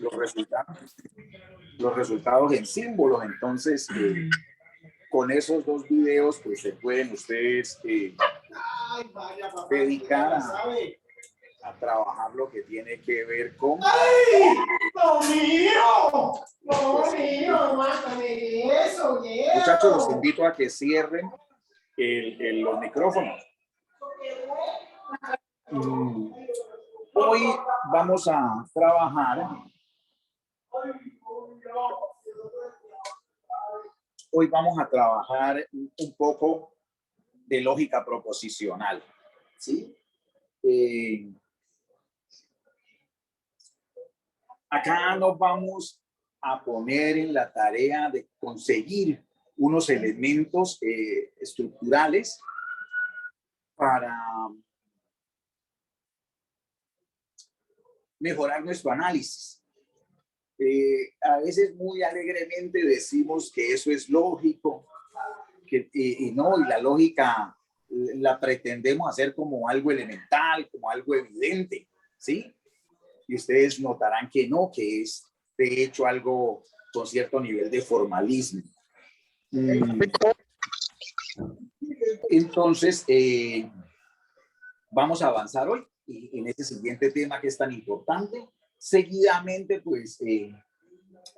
los resultados, los resultados en símbolos. Entonces, con esos dos videos, pues se pueden ustedes dedicar a trabajar lo que tiene que ver con... ¡Ay! ¡Lo mío! ¡Lo mío! ¡Mátame eso, yeah! Muchachos, los invito a que cierren los micrófonos. Hoy vamos a trabajar... Hoy vamos a trabajar un poco de lógica proposicional, ¿sí? Acá nos vamos a poner en la tarea de conseguir unos elementos estructurales para mejorar nuestro análisis. A veces muy alegremente decimos que eso es lógico, y no, y la lógica la pretendemos hacer como algo elemental, como algo evidente, ¿sí? Y ustedes notarán que no, que es de hecho algo con cierto nivel de formalismo. Entonces, vamos a avanzar hoy en este siguiente tema que es tan importante. Seguidamente, pues,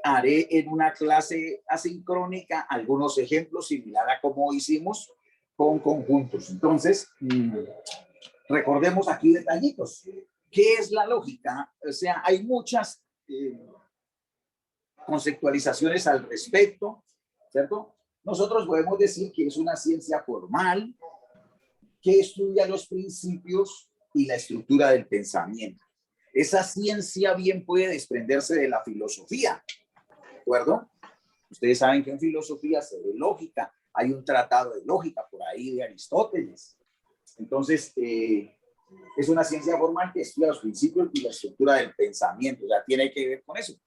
haré en una clase asincrónica algunos ejemplos similares a como hicimos con conjuntos. Entonces, recordemos aquí detallitos. ¿Qué es la lógica? O sea, hay muchas conceptualizaciones al respecto, ¿cierto? Nosotros podemos decir que es una ciencia formal que estudia los principios y la estructura del pensamiento. Esa ciencia bien puede desprenderse de la filosofía, ¿de acuerdo? Ustedes saben que en filosofía se ve lógica, hay un tratado de lógica por ahí de Aristóteles. Entonces, es una ciencia formal que estudia los principios y la estructura del pensamiento, o sea, tiene que ver con eso.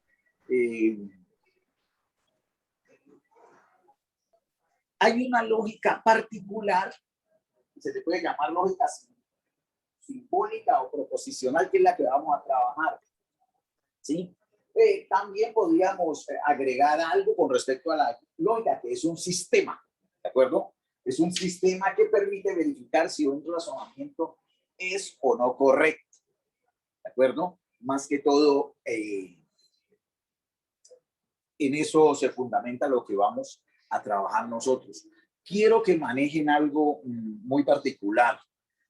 Hay una lógica particular, se le puede llamar lógica simbólica o proposicional, que es la que vamos a trabajar, ¿sí? También podríamos agregar algo con respecto a la lógica, que es un sistema, ¿de acuerdo? Es un sistema que permite verificar si un razonamiento es o no correcto, ¿de acuerdo? Más que todo, en eso se fundamenta lo que vamos a trabajar nosotros. Quiero que manejen algo muy particular,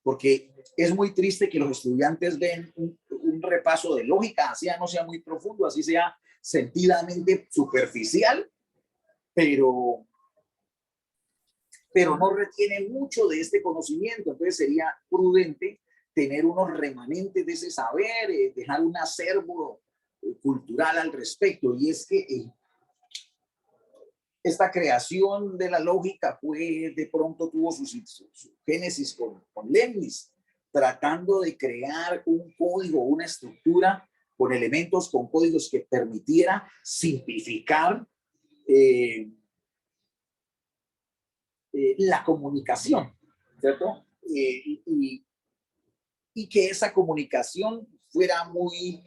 porque es muy triste que los estudiantes den un repaso de lógica, así no sea muy profundo, así sea sentidamente superficial, pero no retiene mucho de este conocimiento. Entonces sería prudente tener unos remanentes de ese saber, dejar un acervo cultural al respecto. Y es que esta creación de la lógica de pronto tuvo su génesis con Leibniz, tratando de crear un código, una estructura con elementos, con códigos que permitiera simplificar la comunicación, ¿cierto? Y que esa comunicación fuera muy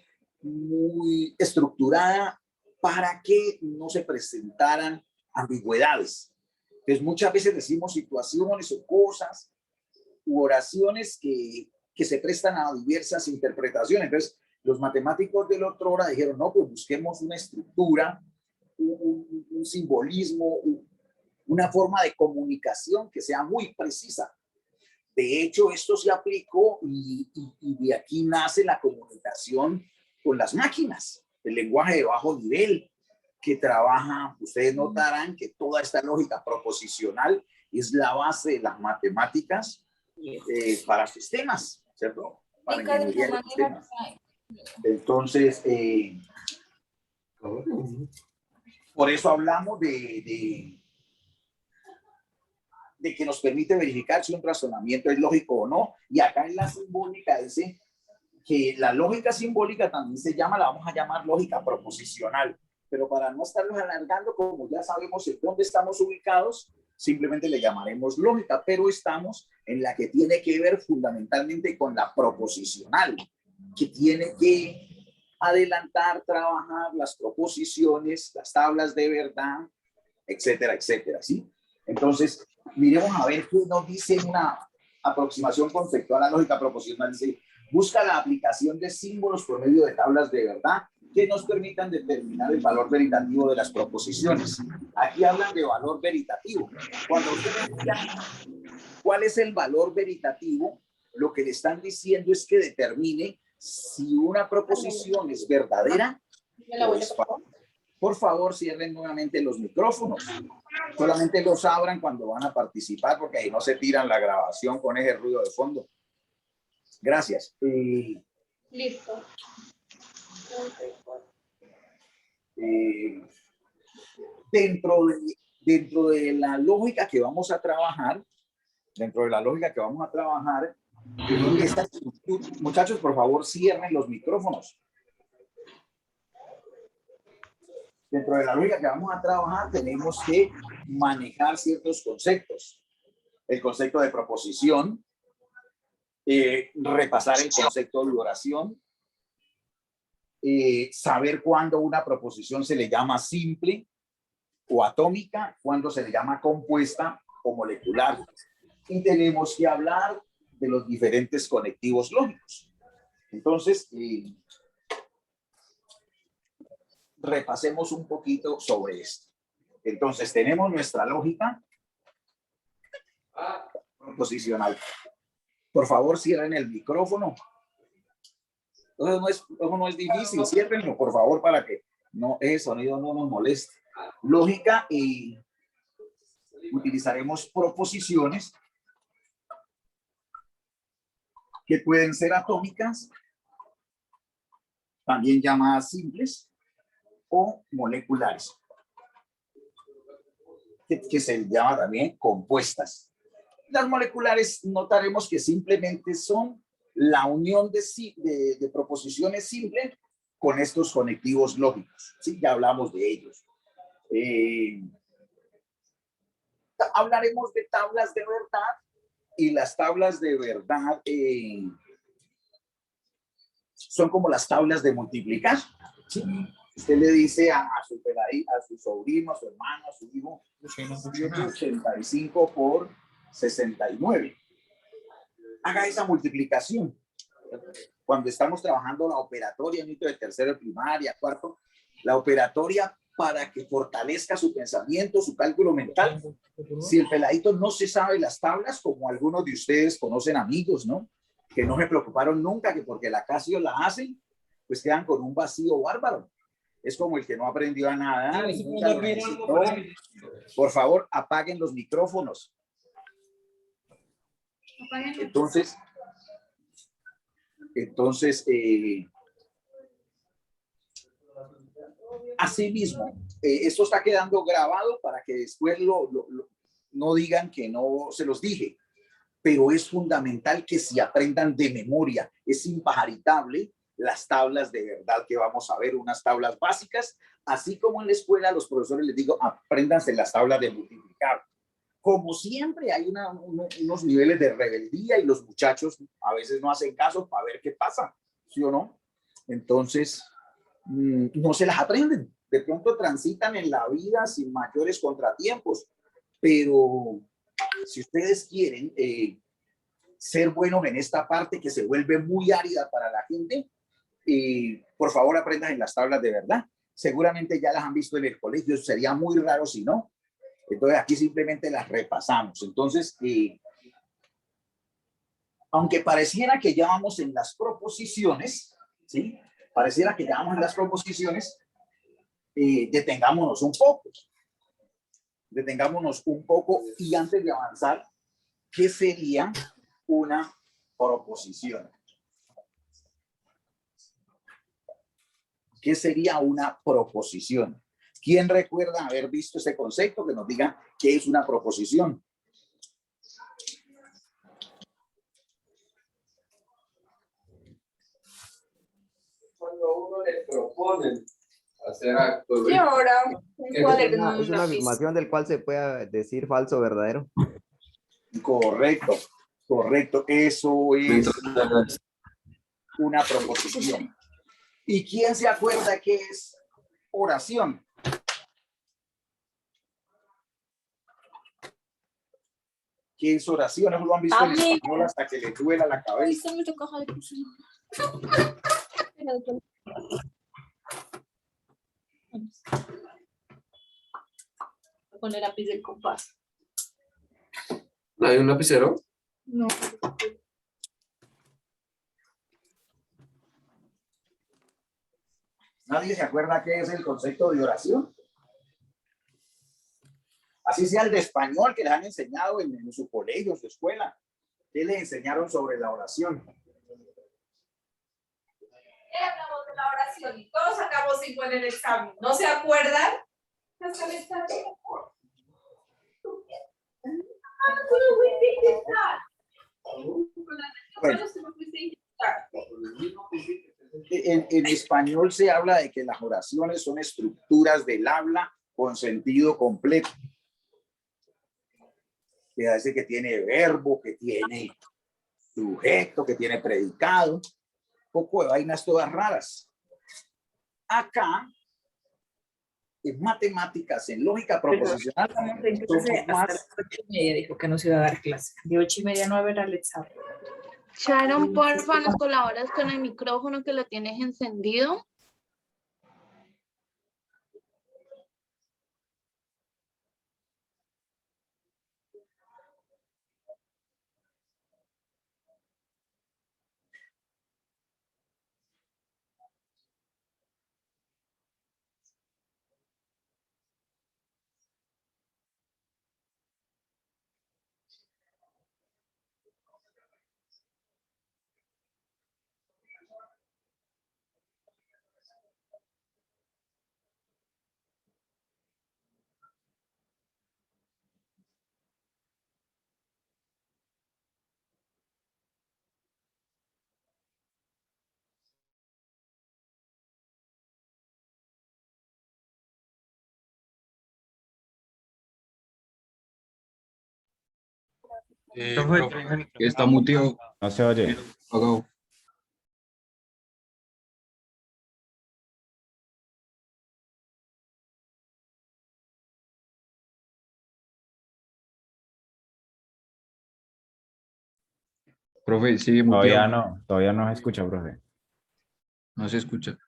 estructurada para que no se presentaran ambigüedades. Entonces, muchas veces decimos situaciones o cosas u oraciones que se prestan a diversas interpretaciones. Entonces, los matemáticos de la otrora dijeron, no, pues busquemos una estructura, un simbolismo, una forma de comunicación que sea muy precisa. De hecho, esto se aplicó y de aquí nace la comunicación con las máquinas, el lenguaje de bajo nivel que trabaja. Ustedes notarán que toda esta lógica proposicional es la base de las matemáticas para sistemas, ¿cierto? Para ingeniería de sistemas. Entonces, por eso hablamos de que nos permite verificar si un razonamiento es lógico o no. Y acá en la simbólica dice que la lógica simbólica también se llama, la vamos a llamar lógica proposicional. Pero para no estarnos alargando, como ya sabemos en dónde estamos ubicados, simplemente le llamaremos lógica, pero estamos en la que tiene que ver fundamentalmente con la proposicional, que tiene que adelantar, trabajar las proposiciones, las tablas de verdad, etcétera, etcétera, ¿sí? Entonces, miremos a ver qué nos dice una aproximación conceptual a la lógica proposicional. Dice, busca la aplicación de símbolos por medio de tablas de verdad que nos permitan determinar el valor veritativo de las proposiciones. Aquí hablan de valor veritativo. Cuando ustedes digan cuál es el valor veritativo, lo que le están diciendo es que determine si una proposición es verdadera. Por favor, cierren nuevamente los micrófonos. Solamente los abran cuando van a participar, porque ahí no se tiran la grabación con ese ruido de fondo. Gracias. Listo. Dentro de la lógica que vamos a trabajar, muchachos, por favor, cierren los micrófonos. Dentro de la lógica que vamos a trabajar, tenemos que manejar ciertos conceptos. El concepto de proposición, repasar el concepto de oración, saber cuándo una proposición se le llama simple o atómica, cuándo se le llama compuesta o molecular. Y tenemos que hablar de los diferentes conectivos lógicos. Entonces, repasemos un poquito sobre esto. Entonces, tenemos nuestra lógica proposicional. Por favor, cierren el micrófono. Eso no es difícil, ciérrenlo, por favor, para que no, ese sonido no nos moleste. Lógica, y utilizaremos proposiciones que pueden ser atómicas, también llamadas simples, o moleculares, que se llama también compuestas. Las moleculares notaremos que simplemente son la unión de proposiciones simples con estos conectivos lógicos. Sí, ya hablamos de ellos. Hablaremos de tablas de verdad, y las tablas de verdad son como las tablas de multiplicar. ¿Sí? Usted le dice a su sobrino, a su hermano, a su hijo, 85 por 69. Haga esa multiplicación. Cuando estamos trabajando la operatoria, en de tercero de primaria, cuarto, la operatoria para que fortalezca su pensamiento, su cálculo mental. Si el peladito no se sabe las tablas, como algunos de ustedes conocen amigos, ¿no? Que no se preocuparon nunca, que porque la Casio la hacen, pues quedan con un vacío bárbaro. Es como el que no aprendió a nadar. Por favor, apaguen los micrófonos. Entonces, asimismo, esto está quedando grabado para que después no digan que no se los dije, pero es fundamental que se aprendan de memoria. Es impajaritable las tablas de verdad que vamos a ver, unas tablas básicas, así como en la escuela a los profesores les digo, apréndanse las tablas de multiplicar. Como siempre hay unos niveles de rebeldía y los muchachos a veces no hacen caso para ver qué pasa, ¿sí o no? Entonces, no se las aprenden. De pronto transitan en la vida sin mayores contratiempos, pero si ustedes quieren ser buenos en esta parte que se vuelve muy árida para la gente, por favor aprendan en las tablas de verdad. Seguramente ya las han visto en el colegio, sería muy raro si no. Entonces aquí simplemente las repasamos. Entonces, aunque pareciera que ya vamos en las proposiciones, ¿sí? Pareciera que ya vamos en las proposiciones, detengámonos un poco. Detengámonos un poco y antes de avanzar, ¿qué sería una proposición? ¿Qué sería una proposición? ¿Quién recuerda haber visto ese concepto? Que nos diga qué es una proposición. Cuando uno le proponen hacer actos. Y ahora, Es una afirmación del cual se puede decir falso o verdadero. Correcto, correcto. Eso es una proposición. ¿Y quién se acuerda qué es oración? ¿Qué es oración? Eso lo han visto en español hasta que le duela la cabeza. Con el lápiz del compás. ¿No hay un lapicero? No. ¿Nadie se acuerda qué es el concepto de oración? Así sea el de español que les han enseñado en su colegio, en su escuela. ¿Qué les enseñaron sobre la oración? Hablamos de la oración y todos sacamos 5 en el examen. ¿No se acuerdan? Bueno, en español se habla de que las oraciones son estructuras del habla con sentido completo. Que hace que tiene verbo, que tiene sujeto, que tiene predicado. Un poco de vainas todas raras. Acá, en matemáticas, en lógica proposicional, somos más... 8:30 dijo que no se iba a dar clase. De 8:30 a 9 era el examen. Sharon, porfa, nos colaboras con el micrófono que lo tienes encendido. Profe, está muteado. No se oye. Apagado. Profe, sigue muteado. Todavía no se escucha, profe. No se escucha.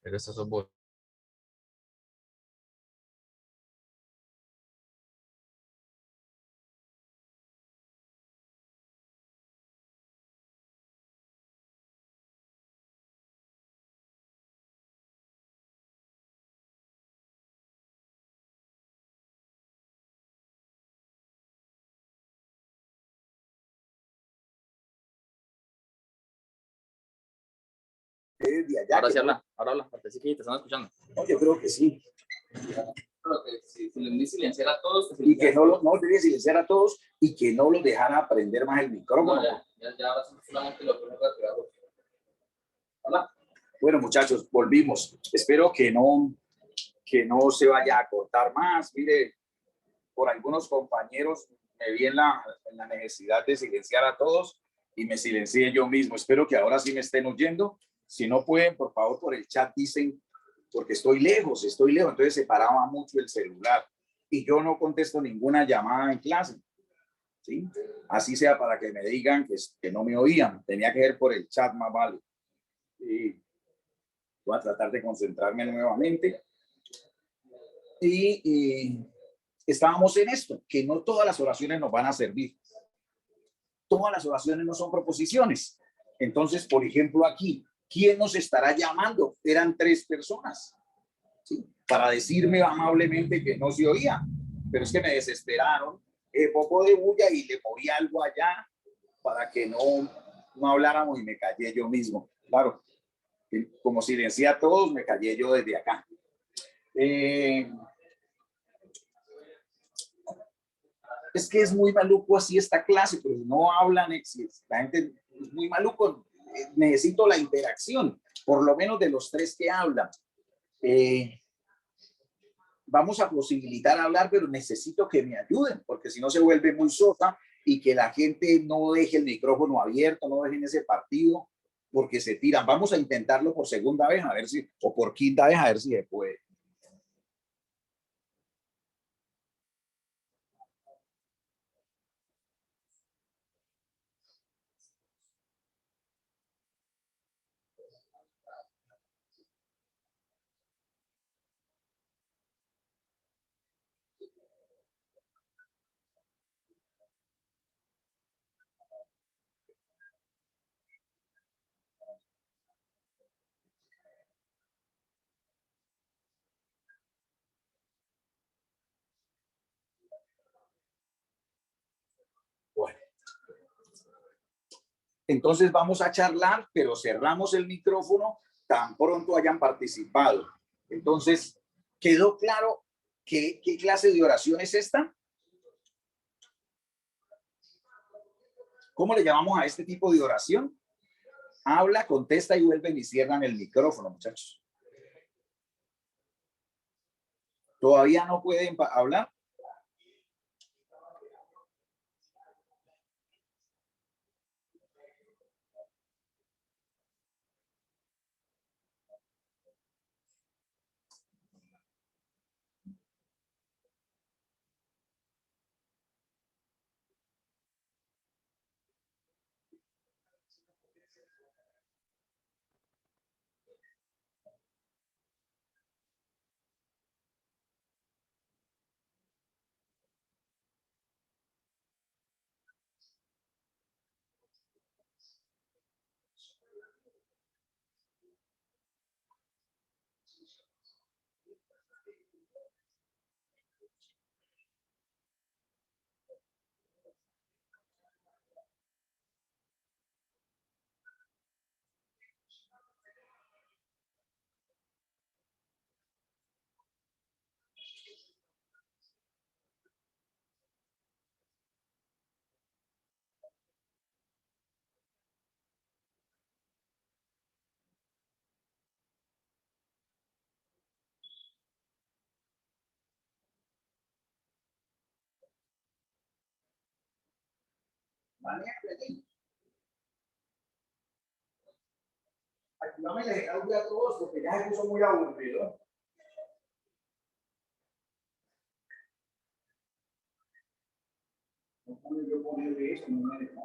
Pero estos son vos. De allá, Ahora que sí no- habla, ahora habla, porque sí que te están escuchando. no, yo creo que sí. Pero que si le silenciar a todos, Y que no debía silenciar a todos y que no los dejara aprender más el micrófono. No, ya ahora solamente lo ponemos a Hola. Bueno, muchachos, volvimos. Espero que no se vaya a cortar más. Mire, por algunos compañeros me vi en la necesidad de silenciar a todos y me silencié yo mismo. Espero que ahora sí me estén oyendo. Si no pueden, por favor, por el chat dicen, porque estoy lejos, entonces se paraba mucho el celular y yo no contesto ninguna llamada en clase, ¿sí? Así sea para que me digan que no me oían, tenía que ser por el chat más vale. Y voy a tratar de concentrarme nuevamente. Y estábamos en esto, que no todas las oraciones nos van a servir. Todas las oraciones no son proposiciones. Entonces, por ejemplo, aquí, ¿quién nos estará llamando? Eran 3 personas, ¿sí? Para decirme amablemente que no se oía. Pero es que me desesperaron, poco de bulla y le moví algo allá para que no habláramos y me callé yo mismo. Claro, como silencié a todos, me callé yo desde acá. Es que es muy maluco así esta clase, pero no hablan, la gente es muy maluco, necesito la interacción, por lo menos de los 3 que hablan. Vamos a posibilitar hablar, pero necesito que me ayuden, porque si no se vuelve muy sota y que la gente no deje el micrófono abierto, no dejen ese partido, porque se tiran. Vamos a intentarlo por segunda vez, a ver si, o por quinta vez, a ver si se puede. Bueno. Entonces vamos a charlar, pero cerramos el micrófono tan pronto hayan participado. Entonces, ¿quedó claro qué clase de oración es esta? ¿Cómo le llamamos a este tipo de oración? Habla, contesta y vuelven y cierran el micrófono, muchachos. ¿Todavía no pueden hablar? Activámosle el audio a todos porque ya se puso muy aburrido. No puedo yo ponerle esto, no me deja.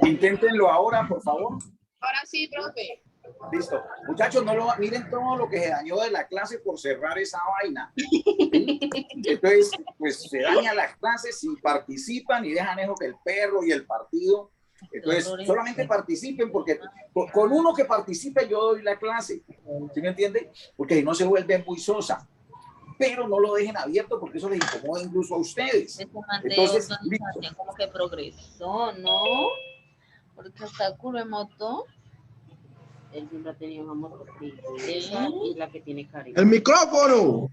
Inténtenlo ahora, por favor. Ahora sí, profe. Listo. Muchachos, no lo miren todo lo que se dañó de la clase por cerrar esa vaina. ¿Sí? Entonces, pues se daña las clases si participan y dejan eso que el perro y el partido. Entonces, solamente participen porque con uno que participe yo doy la clase. ¿Sí me entiende? Porque si no se vuelve muy sosa. Pero no lo dejen abierto porque eso les incomoda incluso a ustedes. Entonces, como que progresó, ¿no? Porque hasta Kuremoto, él siempre ha tenido una moto y la que tiene cariño. ¡El micrófono!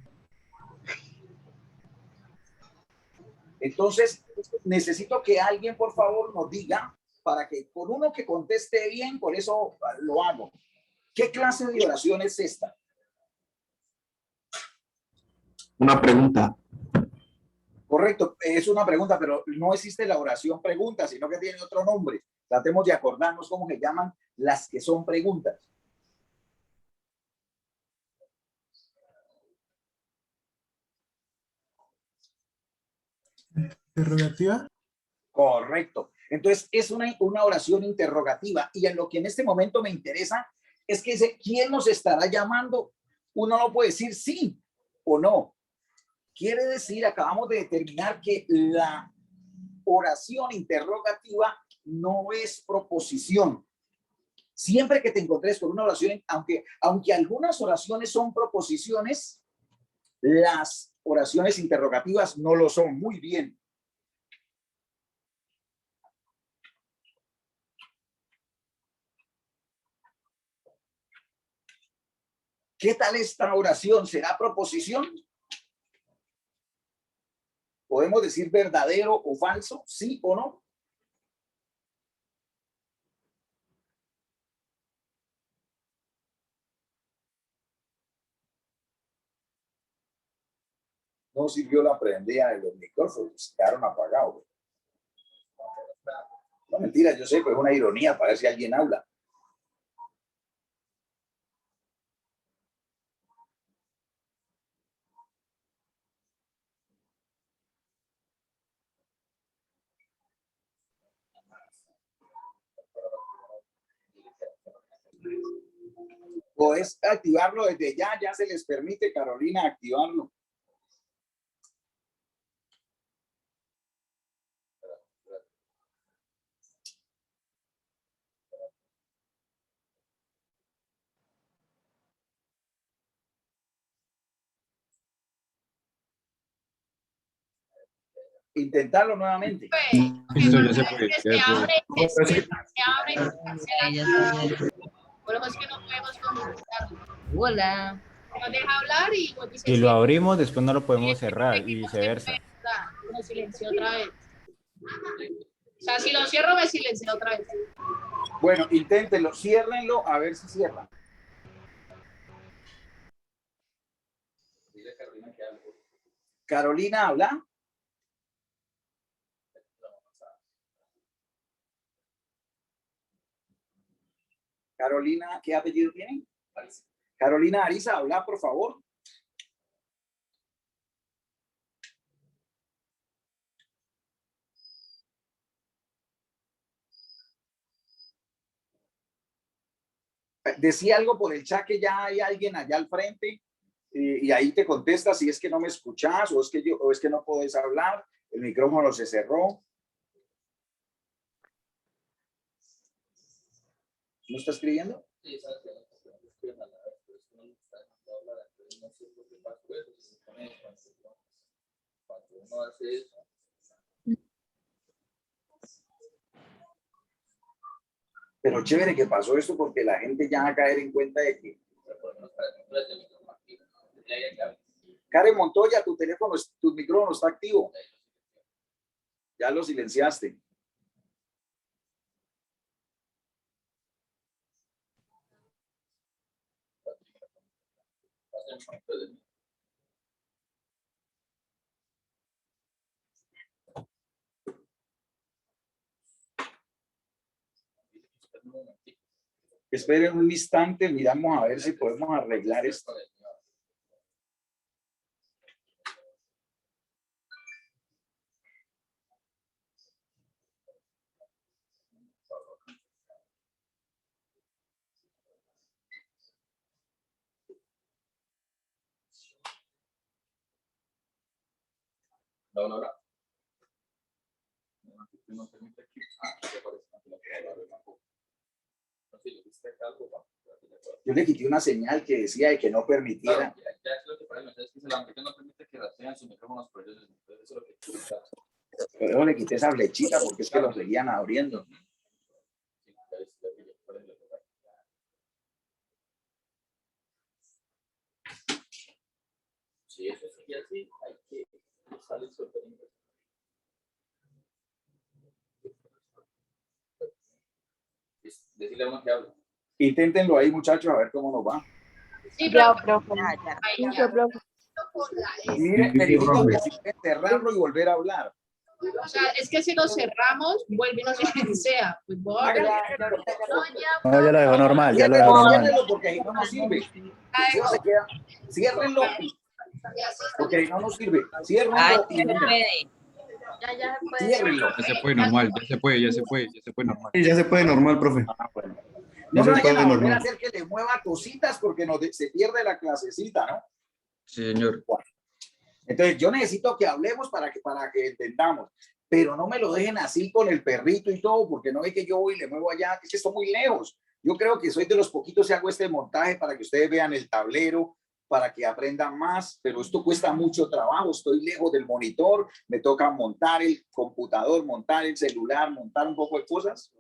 Entonces, necesito que alguien, por favor, nos diga, para que con uno que conteste bien, por eso lo hago. ¿Qué clase de oración es esta? Una pregunta. Correcto, es una pregunta, pero no existe la oración pregunta, sino que tiene otro nombre. Tratemos de acordarnos cómo se llaman las que son preguntas. ¿Interrogativa? Correcto. Entonces, es una oración interrogativa y en lo que en este momento me interesa es que quién nos estará llamando. Uno no puede decir sí o no. Quiere decir, acabamos de determinar que la oración interrogativa no es proposición. Siempre que te encontres con una oración, aunque algunas oraciones son proposiciones, las oraciones interrogativas no lo son. Muy bien. ¿Qué tal esta oración? ¿Será proposición? ¿Podemos decir verdadero o falso? ¿Sí o no? No sirvió la prendida de los micrófonos, quedaron apagados. No, mentira, yo sé, pues es una ironía para ver si alguien habla. Podés activarlo desde ya se les permite, Carolina, activarlo. Intentarlo nuevamente. Listo, ya se puede. Se abre, Bueno, es que no podemos comunicarlo. Hola. Nos deja hablar y nos dice Si lo abrimos, después no lo podemos cerrar y viceversa. Nos silenció otra vez. O sea, si lo cierro, me silencio otra vez. Bueno, inténtenlo, ciérrenlo, a ver si cierra. Carolina, habla. Carolina, ¿qué apellido tiene? Carolina Ariza, habla, por favor. Decía algo por el chat que ya hay alguien allá al frente y ahí te contesta si es que no me escuchas o es que no puedes hablar, el micrófono se cerró. ¿No está escribiendo? Sí, sabes que no está escribiendo a la vez, pero es que no me está dejando hablar, entonces no sé por qué pasa eso, se supone que cuando uno hace eso. Pero chévere que pasó esto porque la gente ya va a caer en cuenta de que... Karen Montoya, tu micrófono está activo. Ya lo silenciaste. Esperen un instante, miramos a ver si podemos arreglar esto. Bla, bla, bla. No permite aquí. Ya aparece aquí la palabra tampoco. No sé, le diste acá algo, ¿va? Yo le quité una señal que decía de que no permitiera. Claro, ya es lo que para el mensaje es que la amplitud no permite que rastrean sus micrófonos por ellos. Entonces, eso es lo que Pero le quité esa flechita porque es que lo seguían abriendo. Si eso sigue así, hay que salir sorprendido. Decirle a uno que hable. Inténtenlo ahí, muchachos, a ver cómo nos va. Sí, Ya, profe. profe. Ahí Ya, ya. profe. Y miren, verifiquen que si pueden cerrarlo y volver a hablar. O sea, es que si lo cerramos, vuelve y nos silencia. Pues voy a Háganle. No, ya lo dejó normal, ya lo dejó Ciérrenlo, normal. ciérrenlo, porque ahí no nos sirve. Eso se queda. Ciérrenlo, porque ahí no nos sirve. Ciérrenlo y miren. Ya se puede. Ciérrenlo. Ya se puede normal, ya se puede normal. Sí, ya se puede normal, profe. Ah, bueno. Ya No se me vayan puede a volver a normal. hacer que le mueva cositas porque se pierde la clasecita, ¿no? Sí, señor. Entonces, yo necesito que hablemos para que entendamos, pero no me lo dejen así con el perrito y todo, porque no es que yo voy y le muevo allá, es que estoy muy lejos. Yo creo que soy de los poquitos que hago este montaje para que ustedes vean el tablero, para que aprendan más, pero esto cuesta mucho trabajo, estoy lejos del monitor, me toca montar el computador, montar el celular, montar un poco de cosas.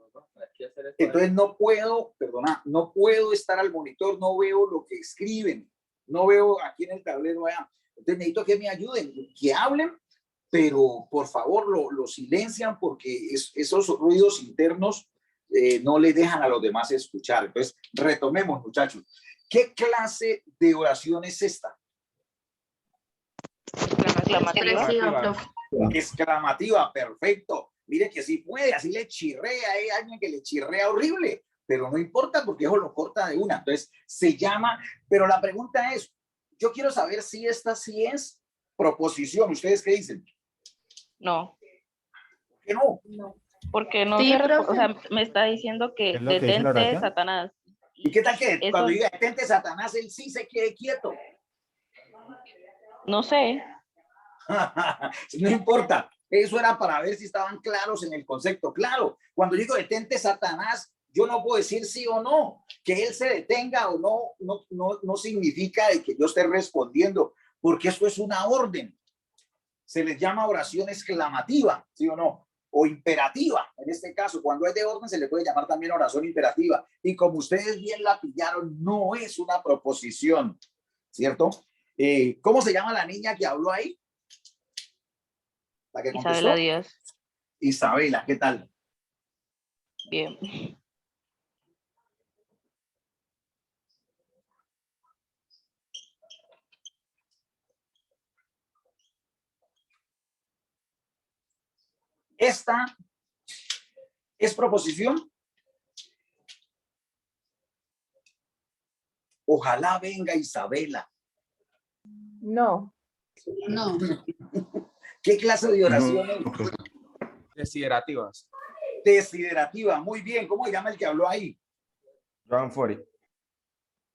Entonces no puedo, perdona, no puedo estar al monitor, no veo lo que escriben, no veo aquí en el tablero allá. Entonces necesito que me ayuden, que hablen, pero por favor lo silencian porque esos ruidos internos no le dejan a los demás escuchar. Entonces retomemos, muchachos. ¿Qué clase de oración es esta? Exclamativa. Exclamativa, perfecto. Mire que sí puede, así le chirrea, hay alguien que le chirrea horrible, pero no importa porque eso lo corta de una. Entonces se llama, pero la pregunta es, yo quiero saber si esta sí es proposición. ¿Ustedes qué dicen? No. ¿Por qué no? Porque no Sí, se profe. o sea, me está diciendo que ¿Es lo que dice la detente, oración? Satanás. ¿Y qué tal que Eso- cuando diga detente Satanás, él sí se quede quieto? No sé. No importa. Eso era para ver si estaban claros en el concepto. Claro, cuando digo detente Satanás, yo no puedo decir sí o no. Que él se detenga o no significa de que yo esté respondiendo, porque esto es una orden. Se les llama oración exclamativa, ¿sí o no? O imperativa. En este caso, cuando es de orden, se le puede llamar también oración imperativa. Y como ustedes bien la pillaron, no es una proposición, ¿cierto? ¿Cómo se llama la niña que habló ahí? La que contestó. Isabela Díaz. Isabela, ¿qué tal? Bien. Esta es proposición. Ojalá venga Isabela. No. No. ¿Qué clase de oración es? No, profe. Desiderativas. Desiderativa. Muy bien. ¿Cómo se llama el que habló ahí? Joan Fori.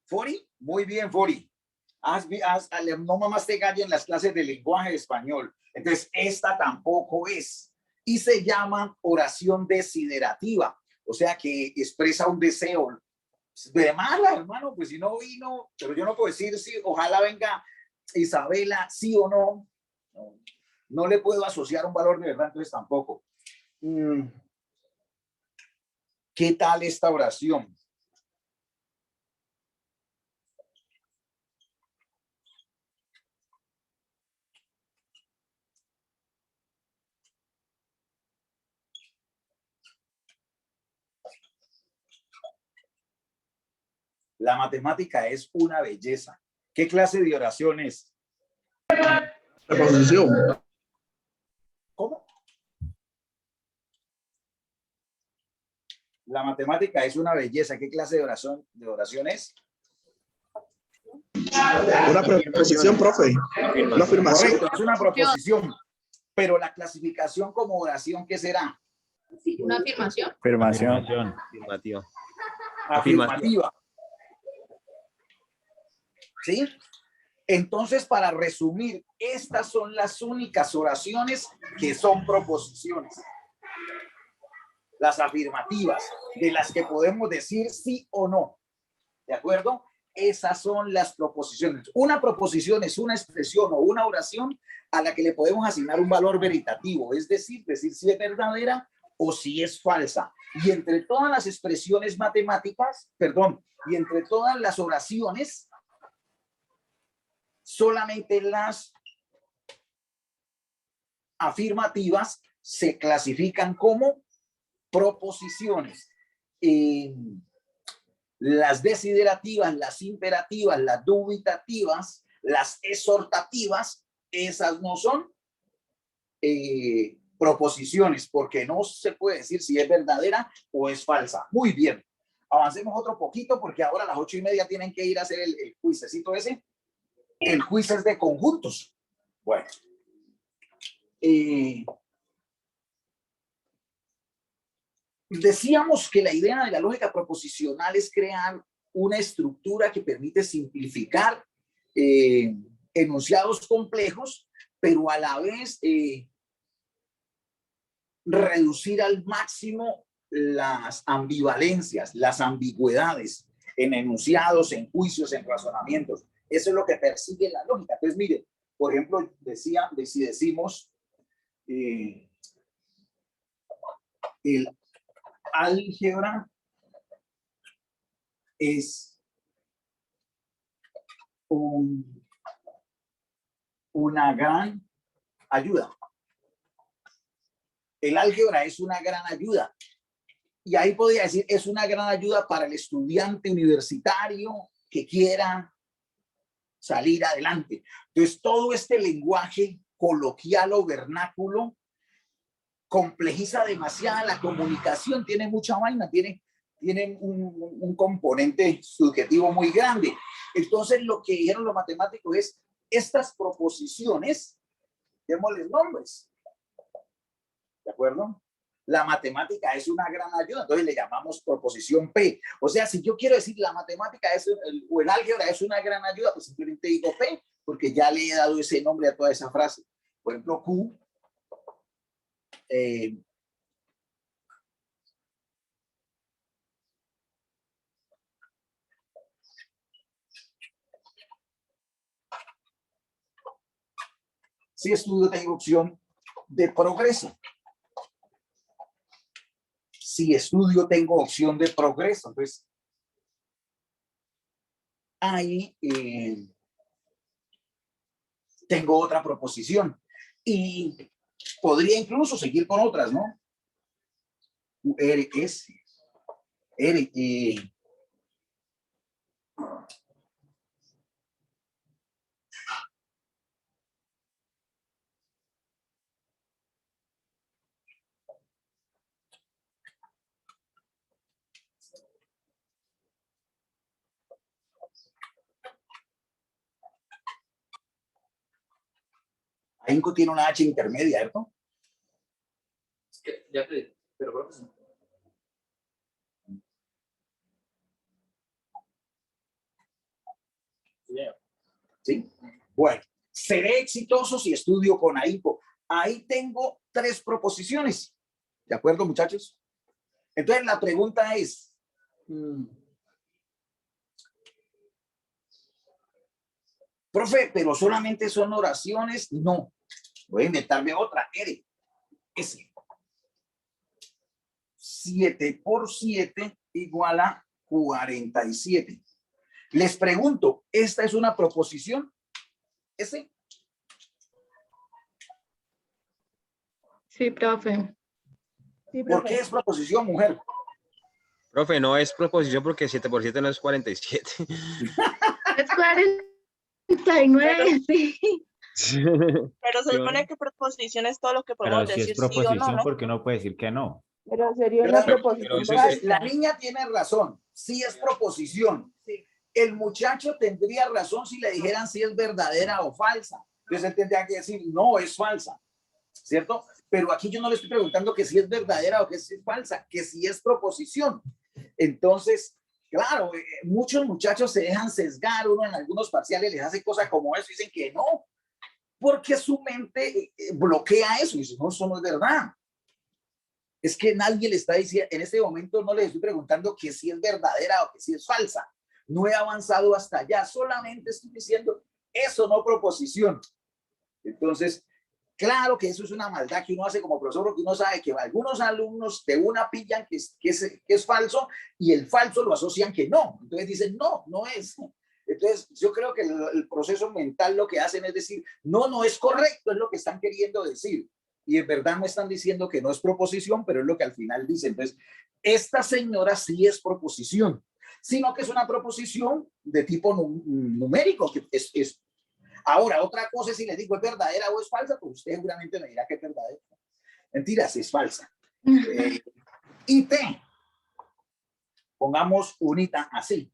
¿Fori? Muy bien, Fori. No mamaste gallo en las clases de lenguaje español. Entonces, esta tampoco es. Y se llama oración desiderativa. O sea, que expresa un deseo. De mala, hermano, pues si no vino, pero yo no puedo decir si ojalá venga Isabela, sí o no. No le puedo asociar un valor de verdad, entonces tampoco. ¿Qué tal esta oración? La matemática es una belleza. ¿Qué clase de oración es? Preposición. ¿Cómo? La matemática es una belleza. ¿Qué clase de oración es? Una preposición, profe. Una afirmación. Correcto, es una proposición. Pero la clasificación como oración, ¿qué será? ¿Una afirmación? Afirmación. Afirmativa. ¿Sí? Entonces, para resumir, estas son las únicas oraciones que son proposiciones. Las afirmativas, de las que podemos decir sí o no. ¿De acuerdo? Esas son las proposiciones. Una proposición es una expresión o una oración a la que le podemos asignar un valor veritativo, es decir si es verdadera o si es falsa. Y entre todas las expresiones matemáticas, y entre todas las oraciones, solamente las afirmativas se clasifican como proposiciones. Las desiderativas, las imperativas, las dubitativas, las exhortativas, esas no son proposiciones, porque no se puede decir si es verdadera o es falsa. Muy bien, avancemos otro poquito, porque ahora a las 8:30 tienen que ir a hacer el cuisecito ese. El quiz es de conjuntos. Bueno. Decíamos que la idea de la lógica proposicional es crear una estructura que permite simplificar enunciados complejos, pero a la vez reducir al máximo las ambivalencias, las ambigüedades en enunciados, en juicios, en razonamientos. Eso es lo que persigue la lógica. Entonces, mire, por ejemplo, si decimos el álgebra es una gran ayuda. El álgebra es una gran ayuda. Y ahí podría decir, es una gran ayuda para el estudiante universitario que quiera salir adelante. Entonces, todo este lenguaje coloquial o vernáculo complejiza demasiado la comunicación, tiene mucha vaina, tiene un componente subjetivo muy grande. Entonces, lo que dijeron los matemáticos es, estas proposiciones, démosles nombres. ¿De acuerdo? La matemática es una gran ayuda, entonces le llamamos proposición P. O sea, si yo quiero decir la matemática o el álgebra es una gran ayuda, pues simplemente digo P, porque ya le he dado ese nombre a toda esa frase. Por ejemplo, Q. Si estudio, tengo opción de progreso. Si estudio, tengo opción de progreso. Entonces, ahí tengo otra proposición. Y podría incluso seguir con otras, ¿no? QRS. Ahí tiene una H intermedia, ¿cierto? Es que ya te, pero creo que sí. ¿Sí? Bueno, seré exitoso si estudio con AIPO. Ahí tengo 3 proposiciones. ¿De acuerdo, muchachos? Entonces, la pregunta es, profe, ¿pero solamente son oraciones? No. Voy a inventarme otra. S. 7 por 7 igual a 47. Les pregunto, ¿esta es una proposición? ¿S? Sí, profe. Sí, ¿Por qué es proposición, mujer? Profe, no es proposición porque 7 por 7 no es 47. Es 49, sí. Pero se supone que proposición es todo lo que podemos Pero si decir es proposición, sí o no, ¿no? porque uno puede decir que no. Pero sería una proposición falsa. La niña tiene razón, sí es proposición. Sí. El muchacho tendría razón si le dijeran si es verdadera o falsa. Entonces él tendría que decir, no, es falsa, ¿cierto? Pero aquí yo no le estoy preguntando que si es verdadera o que si es falsa, que si es proposición. Entonces, Claro, muchos muchachos se dejan sesgar, uno en algunos parciales les hace cosas como eso, dicen que no, porque su mente bloquea eso y dice, no, eso no es verdad. Es que nadie le está diciendo, en este momento no les estoy preguntando que si es verdadera o que si es falsa. No he avanzado hasta allá, solamente estoy diciendo eso, no proposición. Entonces, claro que eso es una maldad que uno hace como profesor, porque uno sabe que algunos alumnos de una pillan que es falso y el falso lo asocian que no. Entonces dicen, no, no es. Entonces, yo creo que el proceso mental lo que hacen es decir, no, no es correcto, es lo que están queriendo decir. Y en verdad no están diciendo que no es proposición, pero es lo que al final dicen. Entonces, esta señora sí es proposición, sino que es una proposición de tipo numérico, que es. Ahora, otra cosa es si les digo es verdadera o es falsa, pues usted seguramente me dirá que es verdadera. Mentiras, es falsa. Y T, pongamos unita así.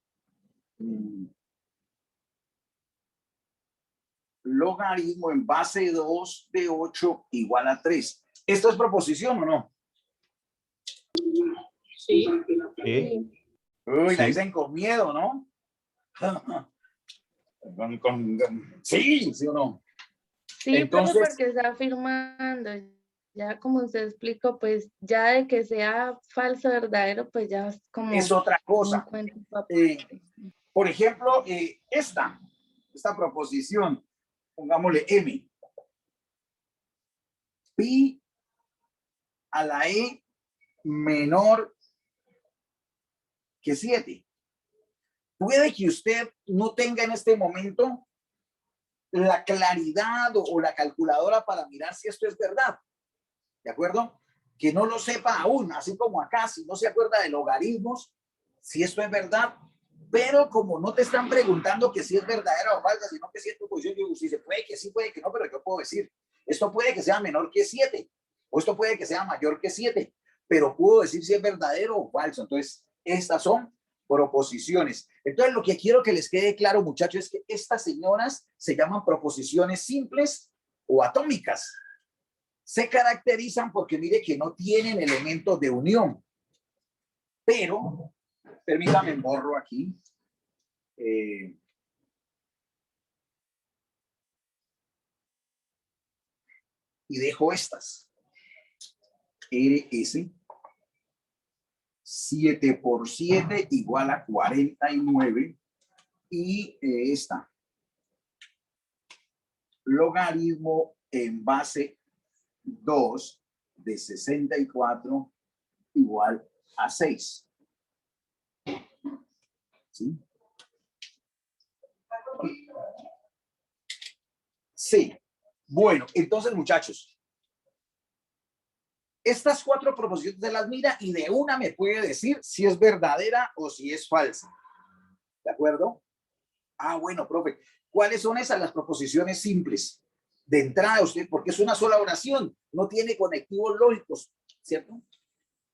Logaritmo en base 2 de 8 igual a 3. ¿Esto es proposición o no? Sí. Sí. Uy, la dicen con miedo, ¿no? Sí, ¿sí o no? Sí, Entonces, pero porque está afirmando, ya como usted explicó, pues ya de que sea falso verdadero, pues ya es como es otra cosa. Por ejemplo, esta proposición, pongámosle M. Pi a la E menor que 7. Puede que usted no tenga en este momento la claridad o la calculadora para mirar si esto es verdad. ¿De acuerdo? Que no lo sepa aún, así como acá, si no se acuerda de logaritmos, si esto es verdad, pero como no te están preguntando que si es verdadera o falsa, sino que si es tu posición, yo digo, si se puede que sí, puede que no, pero yo puedo decir, esto puede que sea menor que 7, o esto puede que sea mayor que 7, pero puedo decir si es verdadero o falso. Entonces, estas son proposiciones. Entonces, lo que quiero que les quede claro, muchachos, es que estas señoras se llaman proposiciones simples o atómicas. Se caracterizan porque mire que no tienen elementos de unión. Pero, permítame, borro aquí. Y dejo estas. RS. 7 por 7 igual a 49. Y esta. Logaritmo en base 2 de 64 igual a 6. ¿Sí? Sí. Bueno, entonces, muchachos, estas 4 proposiciones de las mira y de una me puede decir si es verdadera o si es falsa. ¿De acuerdo? Ah, bueno, profe. ¿Cuáles son esas las proposiciones simples? De entrada usted, porque es una sola oración, no tiene conectivos lógicos, ¿cierto?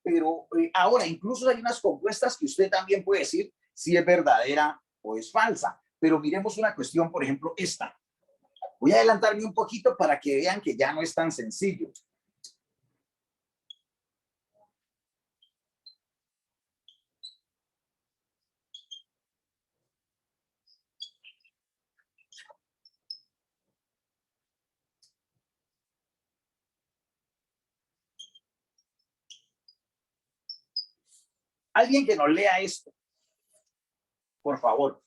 Pero ahora incluso hay unas compuestas que usted también puede decir si es verdadera o es falsa. Pero miremos una cuestión, por ejemplo, esta. Voy a adelantarme un poquito para que vean que ya no es tan sencillo. Alguien que nos lea esto, por favor.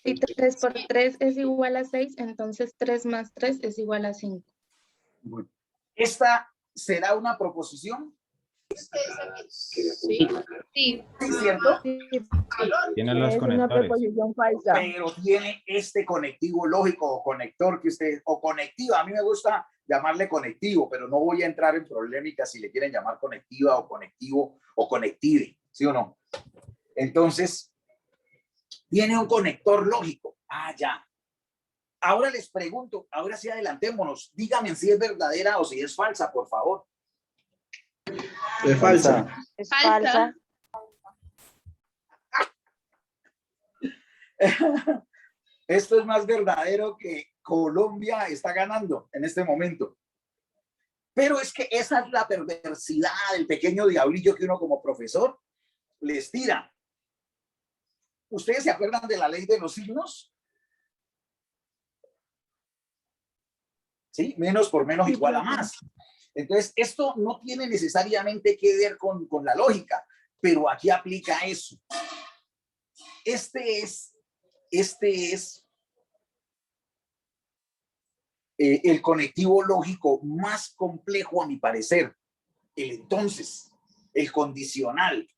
Si 3 por 3 es igual a 6, entonces 3 más 3 es igual a 5. Bueno, ¿esta será una proposición? Sí. Sí. ¿Cierto? Tienen los Es una conectores. proposición falsa. Pero tiene este conectivo lógico o conector que usted, o conectiva. A mí me gusta llamarle conectivo, pero no voy a entrar en polémica si le quieren llamar conectiva o conectivo o conective, ¿sí o no? Entonces, tiene un conector lógico. Ah, ya. Ahora les pregunto, ahora sí adelantémonos. Díganme si es verdadera o si es falsa, por favor. Es falsa. Es falsa. Esto es más verdadero que Colombia está ganando en este momento. Pero es que esa es la perversidad del pequeño diablillo que uno como profesor les tira. ¿Ustedes se acuerdan de la ley de los signos? ¿Sí? Menos por menos igual a más. Entonces, esto no tiene necesariamente que ver con la lógica, pero aquí aplica eso. Este es el conectivo lógico más complejo, a mi parecer. El entonces, el condicional.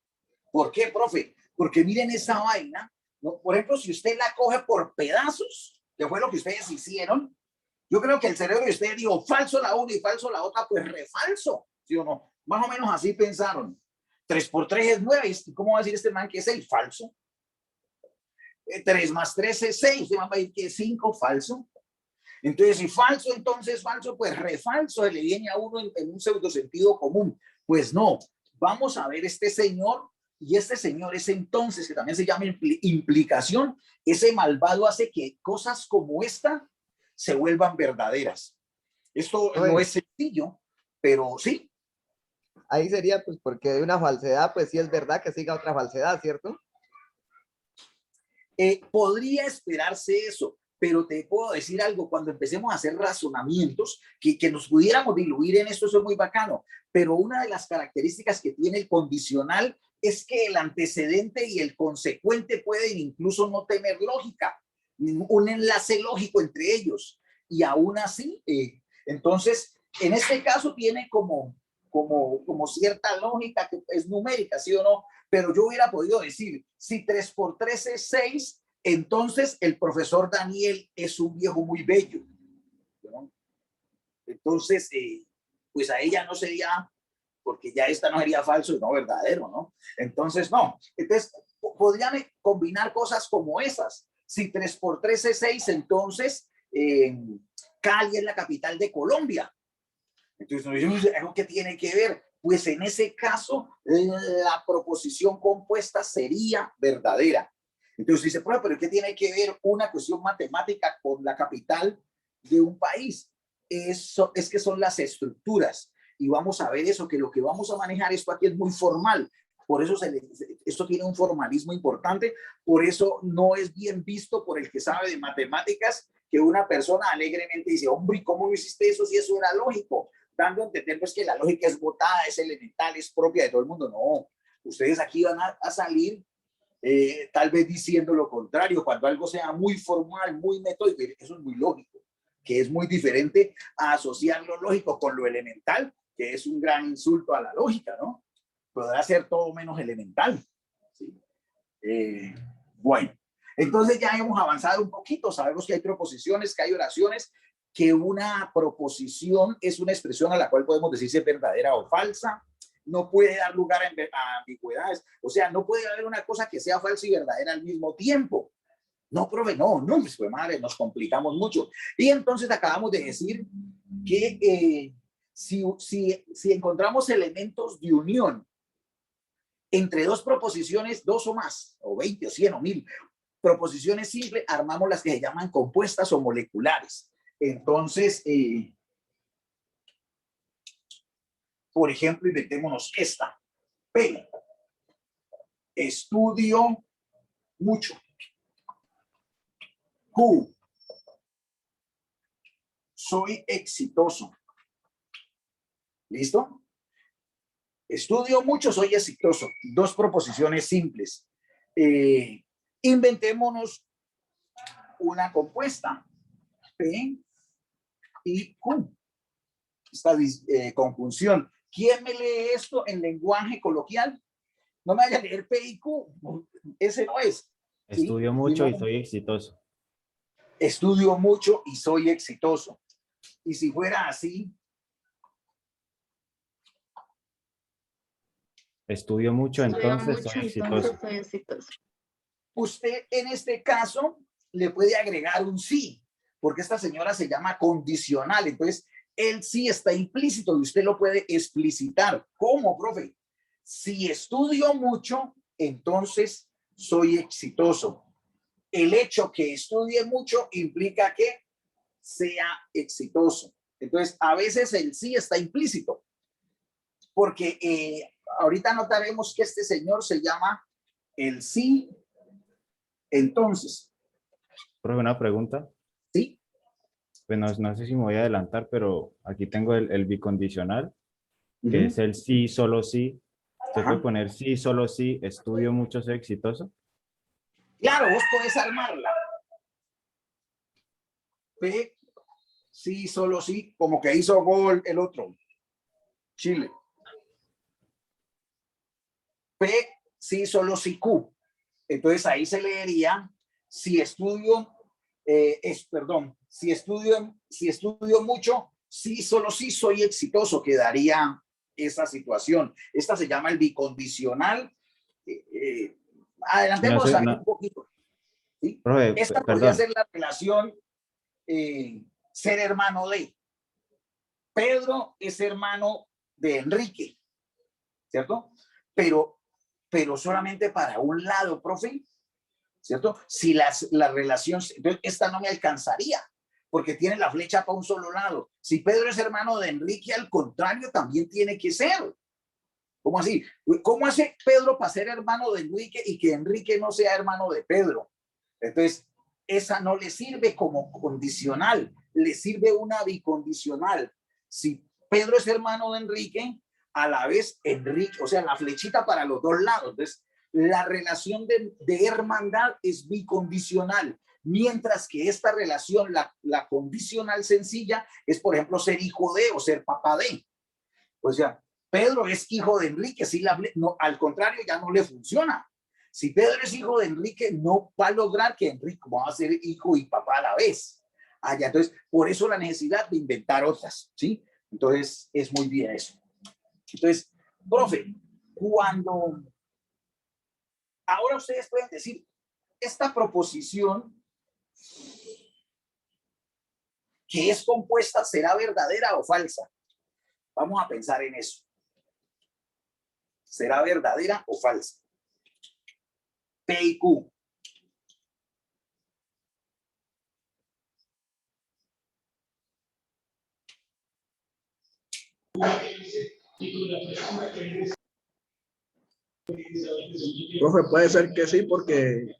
¿Por qué, profe? Porque miren esa vaina, ¿no? Por ejemplo, si usted la coge por pedazos, que fue lo que ustedes hicieron, yo creo que el cerebro de ustedes dijo falso la una y falso la otra, pues refalso, ¿sí o no? Más o menos así pensaron. 3 por 3 es 9, ¿cómo va a decir este man que es 6? Falso. 3 más 3 es 6, usted va a decir que es 5, falso. Entonces, si falso, entonces falso, pues refalso, le viene a uno en un pseudo sentido común. Pues no, vamos a ver este señor, y este señor es entonces, que también se llama implicación, ese malvado hace que cosas como esta se vuelvan verdaderas. Esto no es sencillo, pero sí. Ahí sería, pues, porque de una falsedad, pues sí es verdad que siga otra falsedad, ¿cierto? Podría esperarse eso, pero te puedo decir algo, cuando empecemos a hacer razonamientos, que nos pudiéramos diluir en esto, eso es muy bacano, pero una de las características que tiene el condicional es que el antecedente y el consecuente pueden incluso no tener lógica, un enlace lógico entre ellos, y aún así, entonces, en este caso tiene como cierta lógica que es numérica, ¿sí o no? Pero yo hubiera podido decir, si 3 por 3 es 6, entonces el profesor Daniel es un viejo muy bello, ¿no? Entonces, pues a ella no sería, porque ya esta no sería falso y no verdadero, ¿no? Entonces, no. Entonces, podrían combinar cosas como esas. Si 3 por 3 es 6, entonces Cali es la capital de Colombia. Entonces, ¿qué tiene que ver? Pues en ese caso, la proposición compuesta sería verdadera. Entonces dice, pero ¿qué tiene que ver una cuestión matemática con la capital de un país? Eso es que son las estructuras. Y vamos a ver eso, que lo que vamos a manejar, esto aquí es muy formal. Por eso esto tiene un formalismo importante. Por eso no es bien visto por el que sabe de matemáticas que una persona alegremente dice, hombre, ¿cómo no hiciste eso si eso era lógico? Dando a entender pues que la lógica es botada, es elemental, es propia de todo el mundo. No, ustedes aquí van a salir tal vez diciendo lo contrario, cuando algo sea muy formal, muy metódico, eso es muy lógico, que es muy diferente a asociar lo lógico con lo elemental, que es un gran insulto a la lógica, ¿no? Podrá ser todo menos elemental, ¿sí? Bueno, entonces ya hemos avanzado un poquito, sabemos que hay proposiciones, que hay oraciones, que una proposición es una expresión a la cual podemos decir si es verdadera o falsa, no puede dar lugar a ambigüedades, o sea, no puede haber una cosa que sea falsa y verdadera al mismo tiempo. No, profe, no, pues madre, nos complicamos mucho. Y entonces acabamos de decir que si encontramos elementos de unión entre dos proposiciones, dos o más, o 20 o 100 o 1000 proposiciones simples, armamos las que se llaman compuestas o moleculares. Entonces, por ejemplo, inventémonos esta. P. Estudio mucho. Q. Soy exitoso. ¿Listo? Estudio mucho, soy exitoso. Dos proposiciones simples. Inventémonos una compuesta. P y Q. Esta conjunción. ¿Quién me lee esto en lenguaje coloquial? No me vaya a leer P y Q. Ese no es. Estudio mucho y soy exitoso. Estudio mucho y soy exitoso. Y si fuera así. Estudio mucho, entonces soy exitoso. Usted en este caso le puede agregar un sí, porque esta señora se llama condicional. Entonces, el sí está implícito y usted lo puede explicitar. ¿Cómo, profe? Si estudio mucho, entonces soy exitoso. El hecho que estudie mucho implica que sea exitoso. Entonces, a veces el sí está implícito, porque ahorita notaremos que este señor se llama el sí Entonces, Profe, una pregunta. sí. Pues no sé si me voy a adelantar, pero aquí tengo el bicondicional, que es el sí, solo sí. ¿Se puede poner sí, solo sí, estudio mucho, soy exitoso? Claro, vos podés armarla. P, sí, solo sí, como que hizo gol el otro. Chile. P, sí, solo sí, Q. Entonces ahí se leería, si estudio, si estudio mucho, sí, solo sí soy exitoso, quedaría esa situación. Esta se llama el bicondicional. Adelantemos No sé, ahí no. un poquito. ¿Sí? Profe, Esta podría perdón. ser la relación ser hermano de. Pedro es hermano de Enrique, ¿cierto? Pero solamente para un lado, profe, ¿cierto? Si la relación, entonces esta no me alcanzaría, porque tiene la flecha para un solo lado. Si Pedro es hermano de Enrique, al contrario, también tiene que ser. ¿Cómo así? ¿Cómo hace Pedro para ser hermano de Enrique y que Enrique no sea hermano de Pedro? Entonces, esa no le sirve como condicional, le sirve una bicondicional. Si Pedro es hermano de Enrique, a la vez Enrique, o sea, la flechita para los dos lados. Entonces, la relación de hermandad es bicondicional, mientras que esta relación, la condicional sencilla, es, por ejemplo, ser hijo de o ser papá de. O sea, Pedro es hijo de Enrique, si no, al contrario, ya no le funciona. Si Pedro es hijo de Enrique, no va a lograr que Enrique va a ser hijo y papá a la vez. Allá, entonces, por eso la necesidad de inventar otras, ¿sí? Entonces, es muy bien eso. Entonces, profe, cuando ahora ustedes pueden decir, esta proposición que es compuesta, ¿será verdadera o falsa? Vamos a pensar en eso. ¿Será verdadera o falsa? P y Q. Profe, puede ser que sí, porque,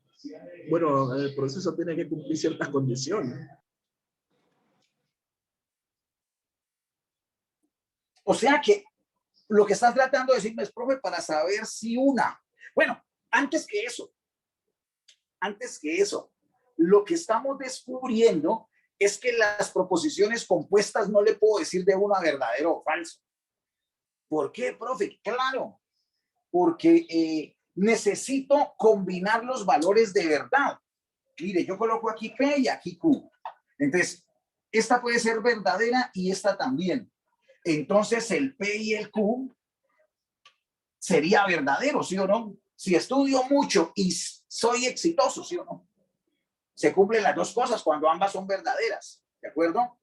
bueno, el proceso tiene que cumplir ciertas condiciones. O sea que lo que estás tratando de decirme es, profe, para saber si una. Bueno, antes que eso, lo que estamos descubriendo es que las proposiciones compuestas no le puedo decir de una verdadero o falso. ¿Por qué, profe? Claro, porque necesito combinar los valores de verdad. Mire, yo coloco aquí P y aquí Q. Entonces, esta puede ser verdadera y esta también. Entonces, el P y el Q sería verdadero, ¿sí o no? Si estudio mucho y soy exitoso, ¿sí o no? Se cumplen las dos cosas cuando ambas son verdaderas, ¿de acuerdo?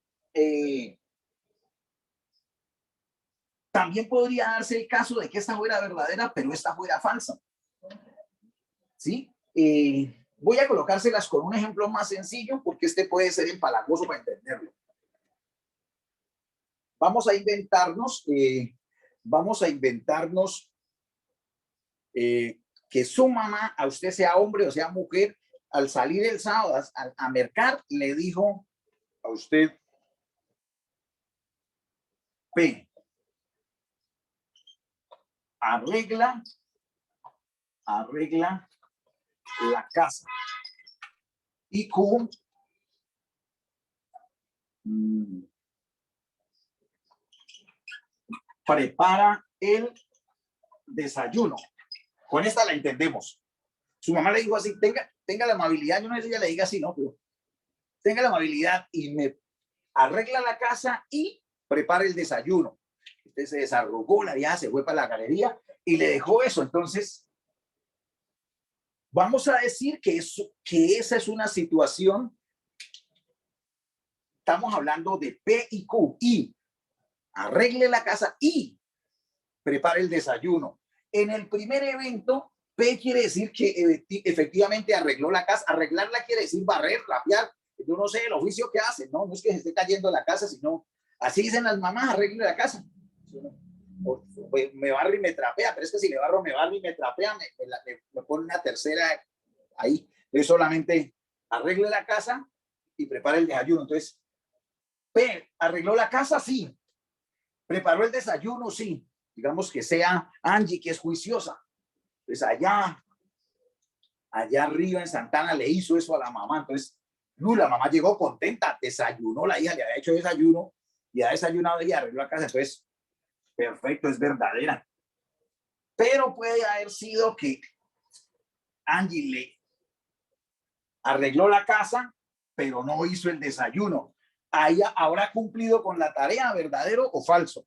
También podría darse el caso de que esta fuera verdadera, pero esta fuera falsa. ¿Sí? Voy a colocárselas con un ejemplo más sencillo porque este puede ser empalagoso para entenderlo. Vamos a inventarnos que su mamá, a usted sea hombre o sea mujer, al salir el sábado a mercar, le dijo a usted, P, arregla la casa. Y Q, prepara el desayuno. Con esta la entendemos. Su mamá le dijo así, tenga la amabilidad, yo no sé si ella le diga así, no, pero tenga la amabilidad y me arregla la casa y prepara el desayuno. Usted se desarrugó, la vieja se fue para la galería y le dejó eso. Entonces, vamos a decir que esa es una situación. Estamos hablando de P y Q. Y arregle la casa y prepare el desayuno. En el primer evento, P quiere decir que efectivamente arregló la casa. Arreglarla quiere decir barrer, rapear. Yo no sé el oficio que hace, ¿no? No es que se esté cayendo la casa, sino así dicen las mamás, arregle la casa. Me barro y me trapea, pero es que si le barro, me barro y me trapea, me pone una tercera ahí. Entonces solamente arregle la casa y prepare el desayuno. Entonces, P, ¿arregló la casa? Sí. ¿Preparó el desayuno? Sí. Digamos que sea Angie, que es juiciosa. Pues allá arriba en Santana le hizo eso a la mamá. Entonces, la mamá llegó contenta, desayunó, la hija le había hecho desayuno y ha desayunado y arregló la casa. Entonces, perfecto, es verdadera. Pero puede haber sido que Angie le arregló la casa, pero no hizo el desayuno. Ahí habrá cumplido con la tarea, ¿verdadero o falso?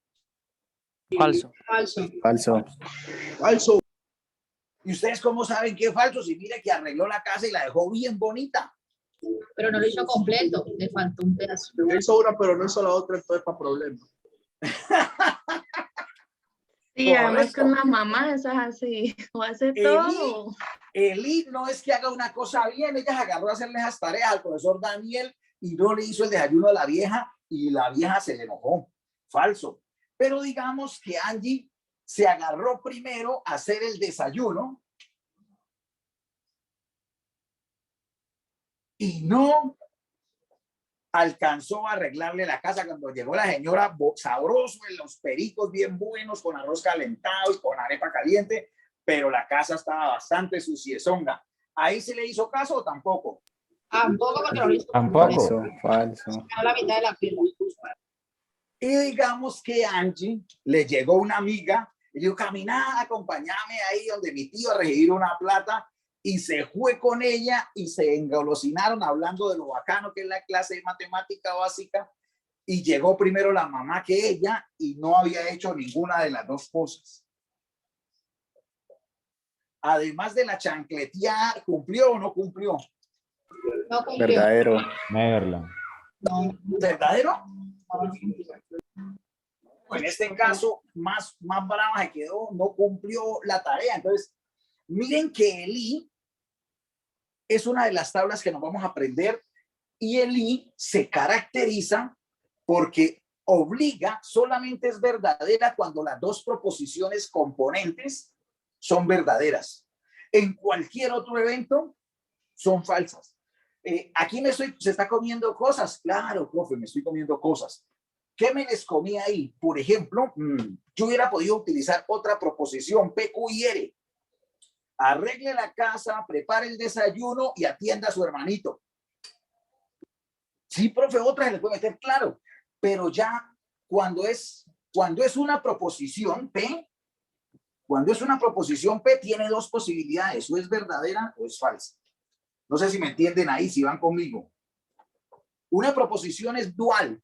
Falso. Falso. Falso. Falso. ¿Y ustedes cómo saben que es falso? Si mire que arregló la casa y la dejó bien bonita. Pero no lo hizo completo, le faltó un pedazo. Él sobra, pero no hizo la otra, entonces para problema. Sí, además Correcto. con la mamá, eso es así, o hace todo. Eli no es que haga una cosa bien, ella agarró a hacerle esas tareas al profesor Daniel y no le hizo el desayuno a la vieja y la vieja se le enojó. Falso. Pero digamos que Angie se agarró primero a hacer el desayuno y no alcanzó a arreglarle la casa cuando llegó la señora, sabroso en los pericos bien buenos, con arroz calentado y con arepa caliente, pero la casa estaba bastante suciezonga. ¿Ahí se le hizo caso o tampoco? Tampoco, porque no lo hizo. Falso. Falso. A la mitad de la fila. Y digamos que Angie le llegó una amiga y dijo, camina, acompáñame ahí donde mi tío a recibir una plata, y se fue con ella y se engolosinaron hablando de lo bacano que es la clase de matemática básica, y llegó primero la mamá que ella y no había hecho ninguna de las dos cosas. Además de la chancletía, ¿cumplió o no cumplió? No cumplió. Verdadero. Neverland. No. ¿Verdadero? En este caso, más brava se quedó, no cumplió la tarea. Entonces, miren que el I es una de las tablas que nos vamos a aprender, y el I se caracteriza porque obliga, solamente es verdadera cuando las dos proposiciones componentes son verdaderas. En cualquier otro evento son falsas. Aquí se está comiendo cosas. Claro, profe, me estoy comiendo cosas. ¿Qué me les comí ahí? Por ejemplo, yo hubiera podido utilizar otra proposición, P, Q y R. Arregle la casa, prepare el desayuno y atienda a su hermanito. Sí, profe, otra se le puede meter, claro, pero ya cuando es una proposición P, tiene dos posibilidades, o es verdadera o es falsa. No sé si me entienden ahí, si van conmigo. Una proposición es dual,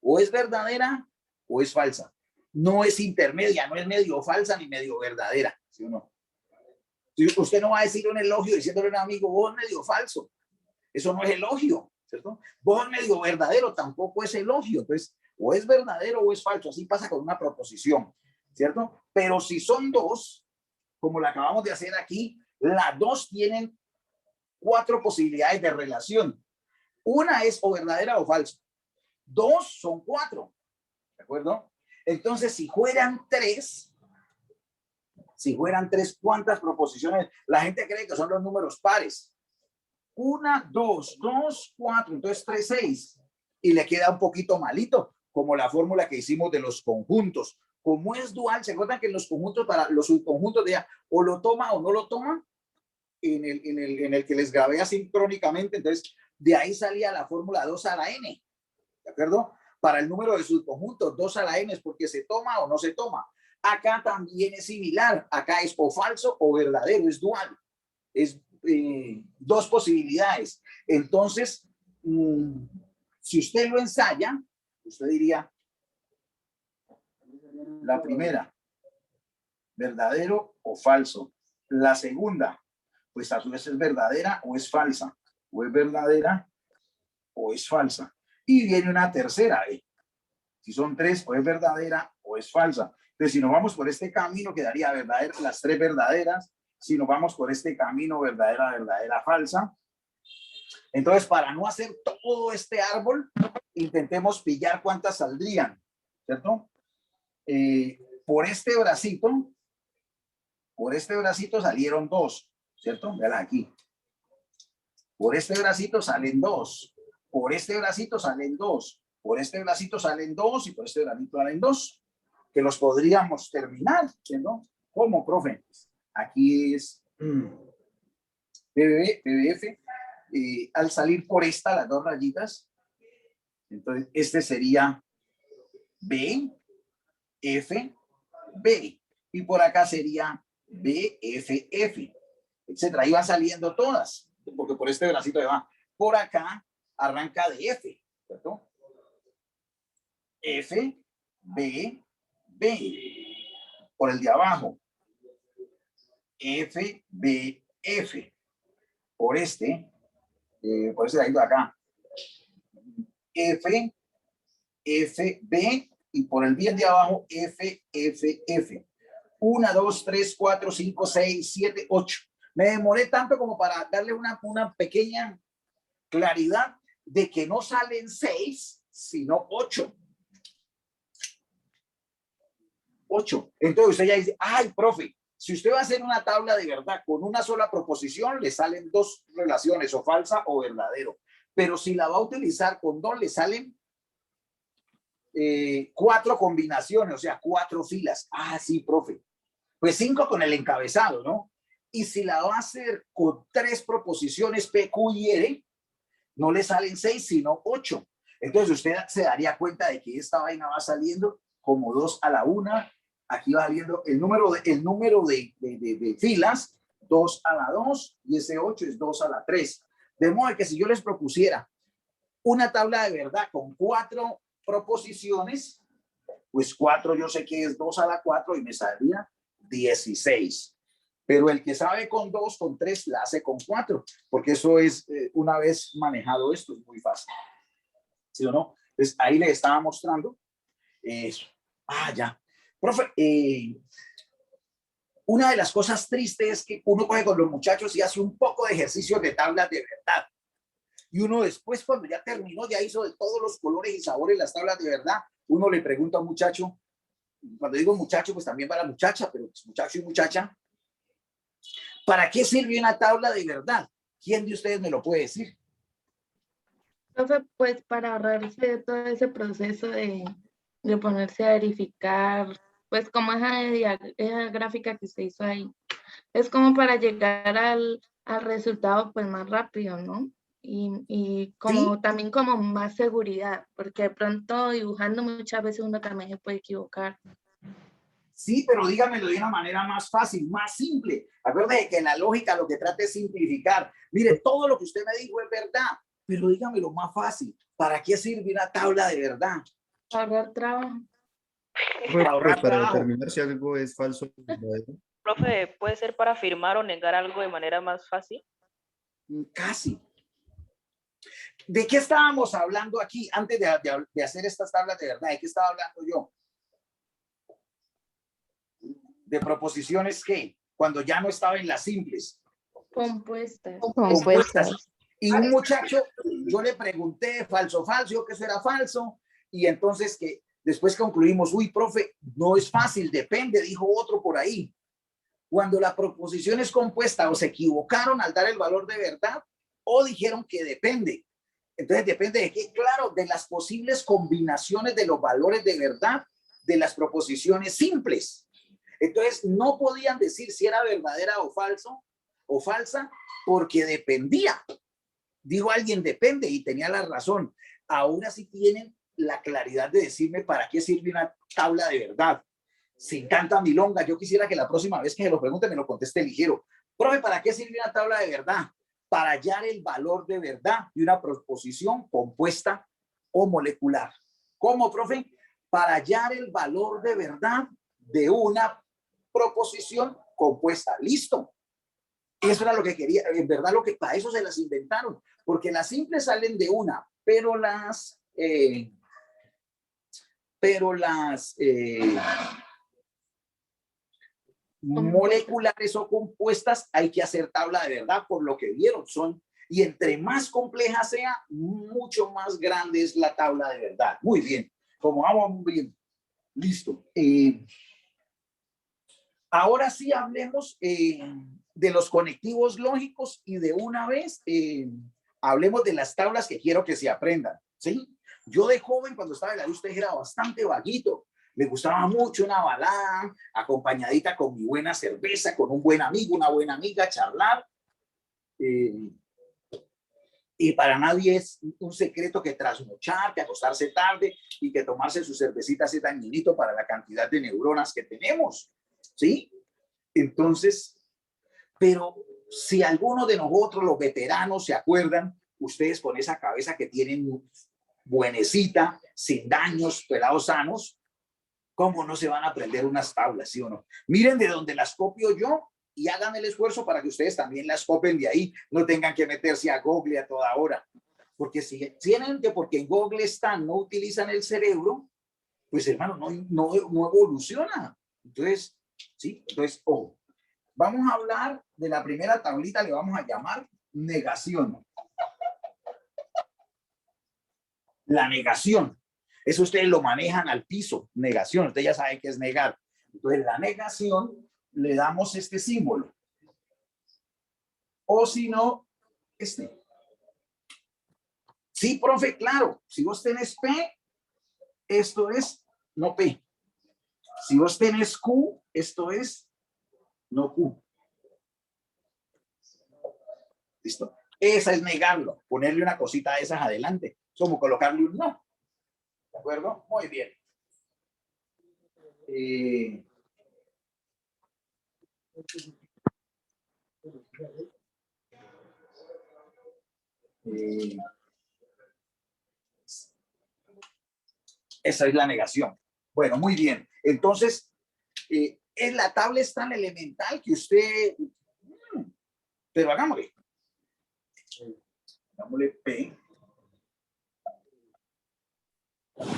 o es verdadera o es falsa. No es intermedia, no es medio falsa ni medio verdadera, ¿sí o no? Usted no va a decir un elogio diciéndole a un amigo, vos medio falso. Eso no es elogio, ¿cierto? Vos medio verdadero tampoco es elogio. Entonces, o es verdadero o es falso. Así pasa con una proposición, ¿cierto? Pero si son dos, como la acabamos de hacer aquí, las dos tienen 4 posibilidades de relación. Una es o verdadera o falsa. 2 son 4, ¿de acuerdo? Entonces, si fueran 3, ¿cuántas proposiciones? La gente cree que son los números pares. 1, 2, 2, 4, entonces 3, 6. Y le queda un poquito malito, como la fórmula que hicimos de los conjuntos. Como es dual, ¿se acuerdan que en los conjuntos, para los subconjuntos, de o lo toma o no lo toma? En el que les grabé asincrónicamente, entonces de ahí salía la fórmula 2 a la n, ¿de acuerdo? Para el número de subconjuntos, 2 a la n es porque se toma o no se toma. Acá también es similar, acá es o falso o verdadero, es dual, es dos posibilidades. Entonces, si usted lo ensaya, usted diría, la primera, verdadero o falso. La segunda, pues a su vez es verdadera o es falsa, o es verdadera o es falsa. Y viene una tercera, si son 3, o es verdadera o es falsa. Entonces, si nos vamos por este camino, quedaría verdadera, las 3 verdaderas. Si nos vamos por este camino, verdadera, verdadera, falsa. Entonces, para no hacer todo este árbol, intentemos pillar cuántas saldrían, ¿cierto? Por este bracito salieron 2, ¿cierto? Vean aquí. Por este bracito salen 2. Por este bracito salen 2. Por este bracito salen 2 y por este bracito salen 2. Que los podríamos terminar, ¿no? ¿Cómo, profe? Aquí es PBF. Al salir por esta, las 2 rayitas, entonces este sería B, F, B. Y por acá sería B, F, F, etcétera. Ahí van saliendo todas, porque por este bracito de va. Por acá arranca de F, ¿cierto? F, B, B. Por el de abajo. F, B, F. Por este de ahí de acá. F, F, B. Y por el bien de abajo, F, F, F. 1, 2, 3, 4, 5, 6, 7, 8. Me demoré tanto como para darle una pequeña claridad de que no salen 6, sino 8. 8. Entonces usted ya dice, ay, profe, si usted va a hacer una tabla de verdad con una sola proposición, le salen 2 relaciones, o falsa o verdadero. Pero si la va a utilizar con 2, le salen 4 combinaciones, o sea, 4 filas. Ah, sí, profe. Pues 5 con el encabezado, ¿no? Y si la va a hacer con 3 proposiciones P, Q y R, no le salen 6, sino 8. Entonces usted se daría cuenta de que esta vaina va saliendo como 2 a la 1. Aquí va saliendo el número de filas, 2 a la 2, y ese 8 es 2 a la 3. De modo que si yo les propusiera una tabla de verdad con 4 proposiciones, pues 4 yo sé que es 2 a la 4 y me saldría 16. Pero el que sabe con 2, con 3, la hace con 4, porque eso es, una vez manejado esto, es muy fácil. ¿Sí o no? Entonces ahí le estaba mostrando eso. Ah, ya. Profe, una de las cosas tristes es que uno coge con los muchachos y hace un poco de ejercicio de tablas de verdad. Y uno después, cuando ya terminó, ya hizo de todos los colores y sabores las tablas de verdad, uno le pregunta a un muchacho, cuando digo muchacho, pues también para la muchacha, pero pues muchacho y muchacha, ¿para qué sirve una tabla de verdad? ¿Quién de ustedes me lo puede decir? Profe, pues para ahorrarse todo ese proceso de ponerse a verificar, pues como esa gráfica que usted hizo ahí, es como para llegar al resultado pues más rápido, ¿no? Y como ¿Sí? también como más seguridad, porque de pronto dibujando muchas veces uno también se puede equivocar. Sí, pero dígamelo de una manera más fácil, más simple. Acuérdate que la lógica lo que trata es simplificar. Mire, todo lo que usted me dijo es verdad, pero dígamelo más fácil. ¿Para qué sirve una tabla de verdad? Ahorrar trabajo. Para ahorrar Para trabajo. determinar si algo es falso o verdadero. Profe, ¿puede ser para afirmar o negar algo de manera más fácil? Casi. ¿De qué estábamos hablando aquí antes de hacer estas tablas de verdad? ¿De qué estaba hablando yo? De proposiciones que cuando ya no estaba en las simples. Compuestas. Compuestas. Y un muchacho, yo le pregunté falso, falso, que eso era falso, y entonces que después concluimos, uy, profe, no es fácil, depende, dijo otro por ahí. Cuando la proposición es compuesta, o se equivocaron al dar el valor de verdad, o dijeron que depende. Entonces depende de qué, claro, de las posibles combinaciones de los valores de verdad de las proposiciones simples. Entonces no podían decir si era verdadera o falso o falsa, porque dependía. Dijo alguien depende y tenía la razón. Ahora sí tienen la claridad de decirme para qué sirve una tabla de verdad. Sin tanta milonga, yo quisiera que la próxima vez que se lo pregunte me lo conteste ligero. Profe, ¿para qué sirve una tabla de verdad? Para hallar el valor de verdad de una proposición compuesta o molecular. ¿Cómo, profe? Para hallar el valor de verdad de una proposición compuesta. Listo. Eso era lo que quería, en verdad lo que para eso se las inventaron, porque las simples salen de una, pero las moleculares o compuestas hay que hacer tabla de verdad por lo que vieron son, y entre más compleja sea, mucho más grande es la tabla de verdad. Muy bien, como vamos bien, listo. Ahora sí hablemos de los conectivos lógicos y de una vez hablemos de las tablas que quiero que se aprendan, ¿sí? Yo de joven, cuando estaba en la luz, usted era bastante vaguito. Me gustaba mucho una balada, acompañadita con mi buena cerveza, con un buen amigo, una buena amiga, charlar. Y para nadie es un secreto que trasnochar, que acostarse tarde y que tomarse su cervecita hace dañinito para la cantidad de neuronas que tenemos, ¿sí? Entonces, pero si alguno de nosotros, los veteranos, se acuerdan, ustedes con esa cabeza que tienen buenecita, sin daños, pelados sanos, ¿cómo no se van a aprender unas tablas, sí o no? Miren de donde las copio yo y hagan el esfuerzo para que ustedes también las copien de ahí, no tengan que meterse a Google a toda hora. Porque si tienen que, porque en Google están, no utilizan el cerebro, pues hermano, no evoluciona. Entonces, sí, entonces, ojo. Vamos a hablar de la primera tablita, le vamos a llamar negación. La negación. Eso ustedes lo manejan al piso, negación. Usted ya sabe qué es negar. Entonces, la negación, le damos este símbolo. O si no, este. Sí, profe, claro. Si vos tenés P, esto es no P. Si vos tenés Q, esto es no Q. Listo. Esa es negarlo. Ponerle una cosita de esas adelante. Como colocarle un no. ¿De acuerdo? Muy bien. Esa es la negación. Bueno, muy bien. Entonces, en la tabla es tan elemental que usted... Pero hagámosle. Hagámosle P.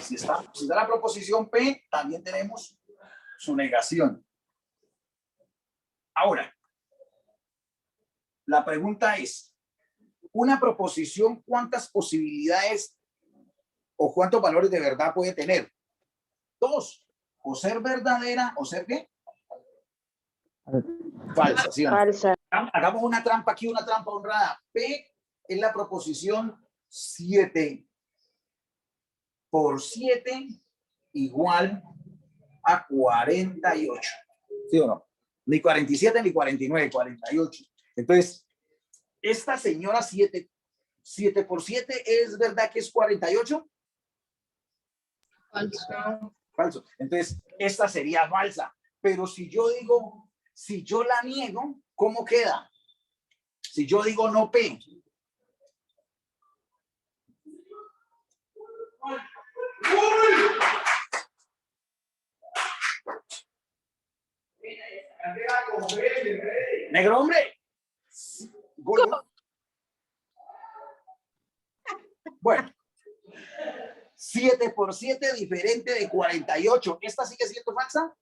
Si está la proposición P, también tenemos su negación. Ahora, la pregunta es, una proposición, ¿cuántas posibilidades o cuántos valores de verdad puede tener? 2. O ser verdadera o ser ¿qué? Falsa, ¿sí o no? Falsa. Hagamos una trampa aquí, una trampa honrada. P es la proposición 7 por 7 igual a 48. ¿Sí o no? Ni 47 ni 49, 48. Entonces, esta señora 7 por 7 ¿es verdad que es 48? Falso. Falso. Entonces, esta sería falsa. Pero si yo digo, si yo la niego, ¿cómo queda? Si yo digo no P. Negro, hombre. Bueno. 7 por 7 diferente de 48. ¿Esta sigue siendo falsa?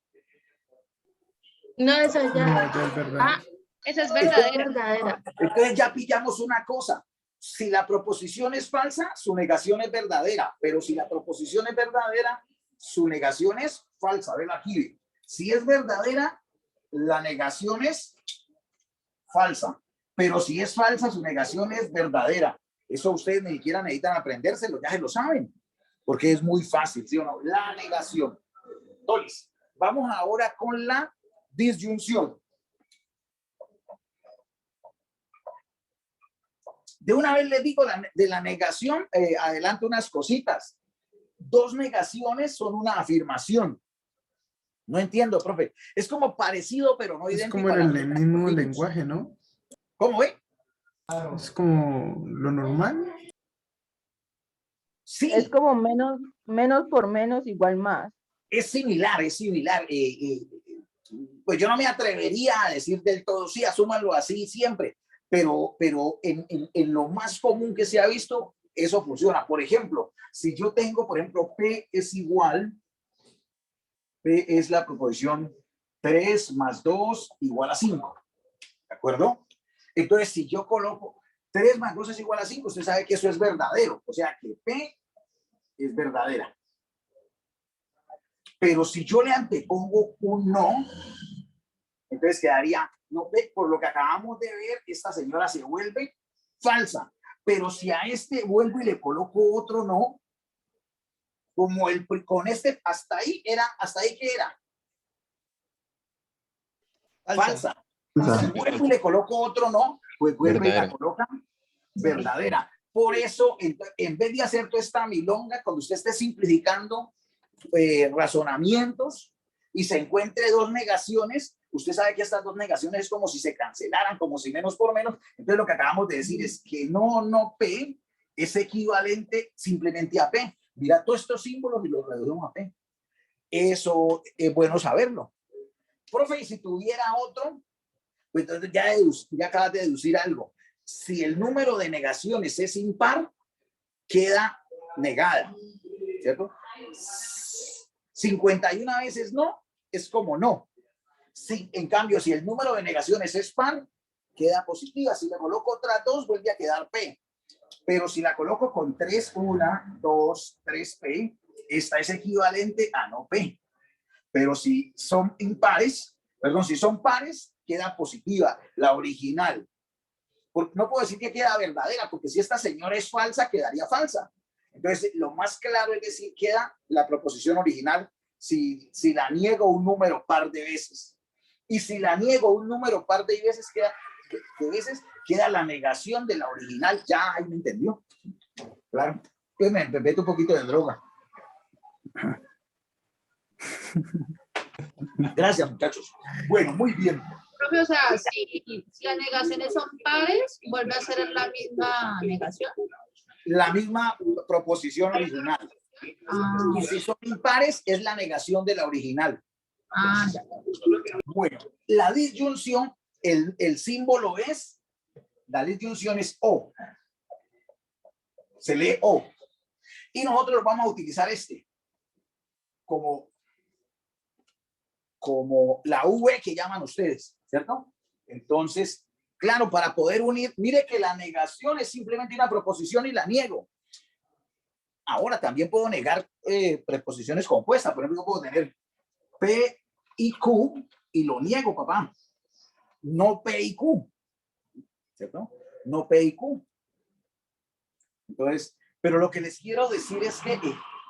No, esa ya. No, ya es verdad. Ah, esa es verdadera. Verdadera. Entonces ya pillamos una cosa. Si la proposición es falsa, su negación es verdadera. Pero si la proposición es verdadera, su negación es falsa. Ven aquí. Si es verdadera, la negación es falsa. Pero si es falsa, su negación es verdadera. Eso ustedes ni siquiera necesitan aprendérselo, ya se lo saben. Porque es muy fácil, ¿sí o no? La negación. Entonces, vamos ahora con la disyunción. De una vez les digo de la negación, adelanto unas cositas. 2 negaciones son una afirmación. No entiendo, profe. Es como parecido, pero no idéntico. Es como en el mismo lenguaje, ¿no? ¿Cómo ve? Es como lo normal. Sí. Es como menos por menos igual más. Es similar, es similar. Pues yo no me atrevería a decir del todo, sí, asúmanlo así siempre, pero en lo más común que se ha visto, eso funciona. Por ejemplo, si yo tengo, por ejemplo, P es igual, P es la proposición 3 más 2 igual a 5, ¿de acuerdo? Entonces, si yo coloco 3 más 2 es igual a 5, usted sabe que eso es verdadero, o sea que P es verdadera. Pero si yo le antepongo un no, entonces quedaría No, por lo que acabamos de ver, esta señora se vuelve falsa. Pero si a este vuelvo y le coloco otro no, como con este, hasta ahí que era falsa. Si vuelvo y le coloco otro no, pues vuelve y la coloca verdadera. Por eso, en vez de hacer toda esta milonga, cuando usted esté simplificando razonamientos y se encuentre dos negaciones, usted sabe que estas dos negaciones es como si se cancelaran, como si menos por menos. Entonces lo que acabamos de decir es que no P es equivalente simplemente a P. Mira todos estos símbolos y los reducimos a P. Eso es bueno saberlo. Profe, y si tuviera otro, pues entonces ya acabas de deducir algo. Si el número de negaciones es impar, queda negada, ¿cierto? 51 veces no, es como no. Sí, en cambio, si el número de negaciones es par, queda positiva. Si le coloco otras dos, vuelve a quedar P. Pero si la coloco con 3, 1, 2, 3 P, esta es equivalente a no P. Pero si son impares, perdón, si son pares, queda positiva, la original. No puedo decir que queda verdadera, porque si esta señora es falsa, quedaría falsa. Entonces, lo más claro es decir, queda la proposición original si la niego un número par de veces. Y si la niego un número par de veces, queda la negación de la original. Ya, ahí me entendió. Claro. Pues me meto un poquito de droga. Gracias, muchachos. Bueno, muy bien. Profe, o sea, si las negaciones son pares, vuelve a ser la misma negación. La misma proposición original. Y si son impares, es la negación de la original. Bueno, la disyunción, el símbolo es, la disyunción es O. Se lee O. Y nosotros vamos a utilizar como la V que llaman ustedes, ¿cierto? Entonces, claro, para poder unir, mire que la negación es simplemente una proposición y la niego. Ahora también puedo negar preposiciones compuestas. Por ejemplo, yo puedo tener P y Q y lo niego, papá. No P y Q, ¿cierto? No P y Q. Entonces, pero lo que les quiero decir es que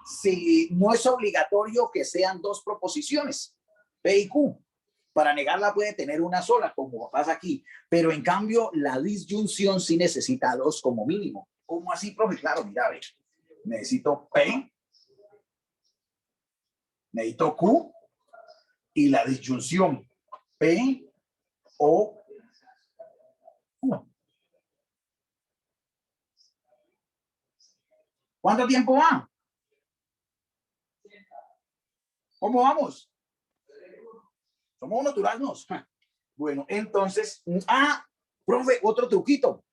si no es obligatorio que sean dos proposiciones, P y Q. Para negarla puede tener una sola, como pasa aquí. Pero en cambio, la disyunción sí necesita dos como mínimo. ¿Cómo así, profe? Claro, mira, a ver. Necesito P, necesito Q y la disyunción P o Q. ¿Cuánto tiempo va? ¿Cómo vamos? Somos unos duraznos. Bueno, entonces, profe, otro truquito.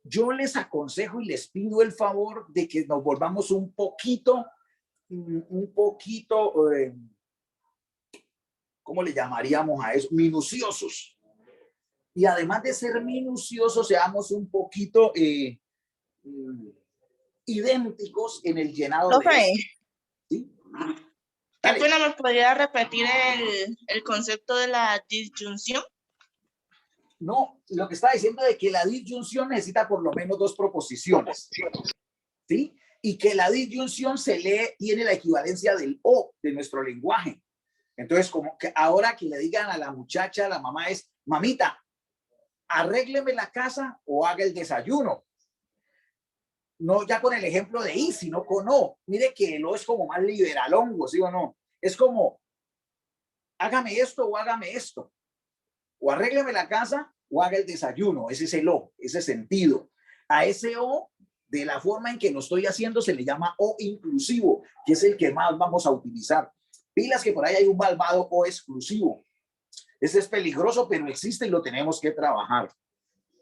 Yo les aconsejo y les pido el favor de que nos volvamos un poquito, ¿cómo le llamaríamos a eso? Minuciosos. Y además de ser minuciosos, seamos un poquito idénticos en el llenado. Profe, ¿sí? ¿qué pena me podría repetir el concepto de la disyunción? No, lo que está diciendo de que la disyunción necesita por lo menos dos proposiciones, ¿sí? Y que la disyunción se lee, tiene la equivalencia del O de nuestro lenguaje. Entonces, como que ahora que le digan a la muchacha, a la mamá es, mamita, arrégleme la casa o haga el desayuno. No ya con el ejemplo de I, sino con O. Mire que el O es como más liberalongo, ¿sí o no? Es como, hágame esto o hágame esto. O arrégleme la casa o haga el desayuno. Ese es el O, ese sentido. A ese O, de la forma en que lo estoy haciendo, se le llama O inclusivo, que es el que más vamos a utilizar. Pilas que por ahí hay un malvado O exclusivo. Ese es peligroso, pero existe y lo tenemos que trabajar.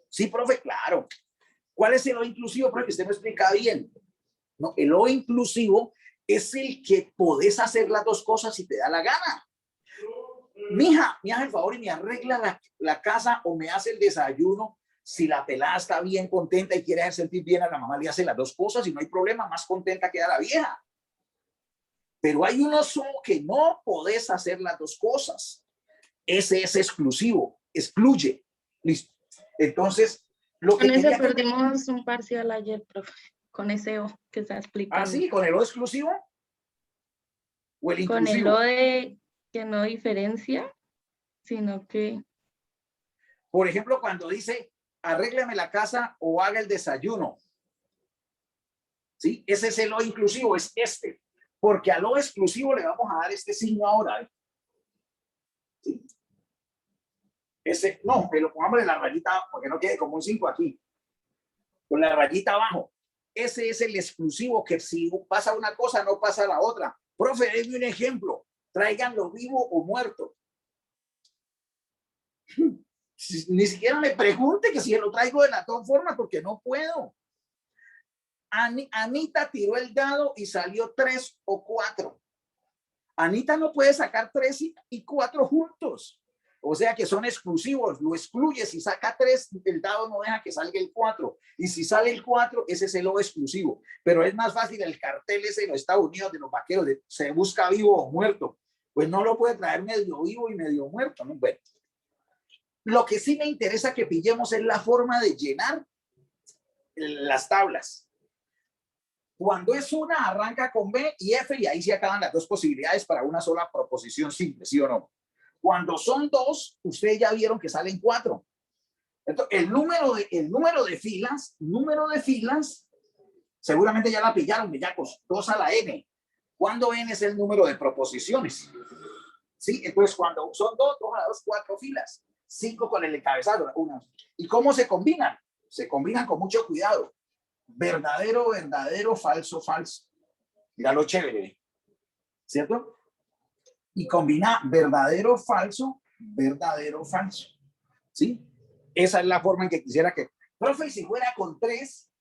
Sí, profe, claro. ¿Cuál es el O inclusivo? Porque usted me explica bien. No, el O inclusivo es el que podés hacer las dos cosas si te da la gana. Mija, me hace el favor y me arregla la casa o me hace el desayuno. Si la pelada está bien contenta y quiere hacer sentir bien a la mamá, le hace las dos cosas y no hay problema, más contenta queda la vieja. Pero hay unos que no podés hacer las dos cosas. Ese es exclusivo. excluye. Listo. Entonces, lo que Con ese quería que- perdimos un parcial ayer, profe, con ese O que está explicando. Ah, sí, con el O exclusivo o el Con el inclusivo. O de que no diferencia, sino que... Por ejemplo, cuando dice, arréglame la casa o haga el desayuno. ¿Sí? Ese es el O inclusivo, es este. Porque al O exclusivo le vamos a dar este signo ahora. ¿Sí? Ese, no, que lo pongamos en la rayita, porque no quede como un 5 aquí. Con la rayita abajo. Ese es el exclusivo, que si pasa una cosa, no pasa la otra. Profe, denme un ejemplo. Tráiganlo vivo o muerto. Ni siquiera me pregunte que si lo traigo de la todas formas, porque no puedo. Anita tiró el dado y salió 3 o 4. Anita no puede sacar 3 y 4 juntos. O sea que son exclusivos. Lo excluye. Si saca 3, el dado no deja que salga el 4. Y si sale el 4, ese es el O exclusivo. Pero es más fácil el cartel ese de los Estados Unidos de los vaqueros. Se busca vivo o muerto. Pues no lo puede traer medio vivo y medio muerto, ¿no? Bueno. Lo que sí me interesa que pillemos es la forma de llenar las tablas. Cuando es una, arranca con B y F y ahí se acaban las dos posibilidades para una sola proposición simple, ¿sí o no? Cuando son 2, ustedes ya vieron que salen 4. Entonces, el número de filas, seguramente ya la pillaron, bellacos, 2 a la N. ¿Cuándo N es el número de proposiciones? ¿Sí? Entonces, cuando son 2, 2 a la 2, 4 filas. 5 con el encabezado. ¿Y cómo se combinan? Se combinan con mucho cuidado. Verdadero, verdadero, falso, falso. Mira lo chévere, ¿cierto? Y combina verdadero, falso, verdadero, falso. ¿Sí? Esa es la forma en que quisiera que... Profe, si fuera con 3,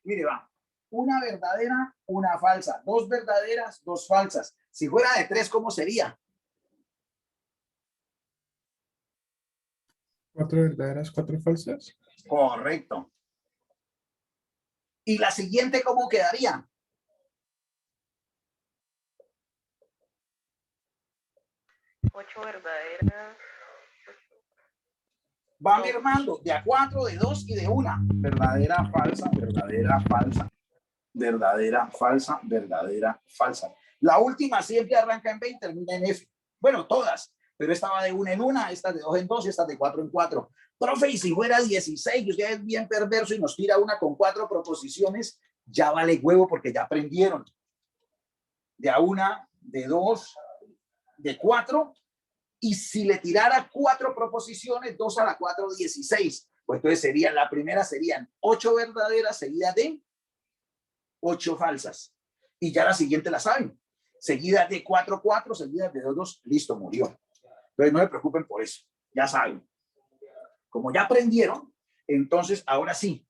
mire, va. Una verdadera, una falsa. 2 verdaderas, 2 falsas. Si fuera de 3, ¿cómo sería? 4 verdaderas, 4 falsas. Correcto. ¿Y la siguiente cómo quedaría? Ocho verdaderas. Va mermando de a 4, de 2 y de 1. Verdadera, falsa, verdadera, falsa. Verdadera, falsa, verdadera, falsa. La última siempre arranca en B y termina en F. Bueno, todas. Pero esta va de 1 en 1, esta de 2 en 2, esta de 4 en 4. Profe, y si fuera 16, usted es bien perverso y nos tira una con 4 proposiciones, ya vale huevo porque ya aprendieron. De a 1, de 2, de 4. Y si le tirara 4 proposiciones, 2 a la 4, 16. Pues entonces sería, la primera serían 8 verdaderas seguidas de 8 falsas. Y ya la siguiente la saben. Seguidas de 4, 4, seguidas de 2, 2. Listo, murió. Entonces no se preocupen por eso. Ya saben. Como ya aprendieron, entonces ahora sí.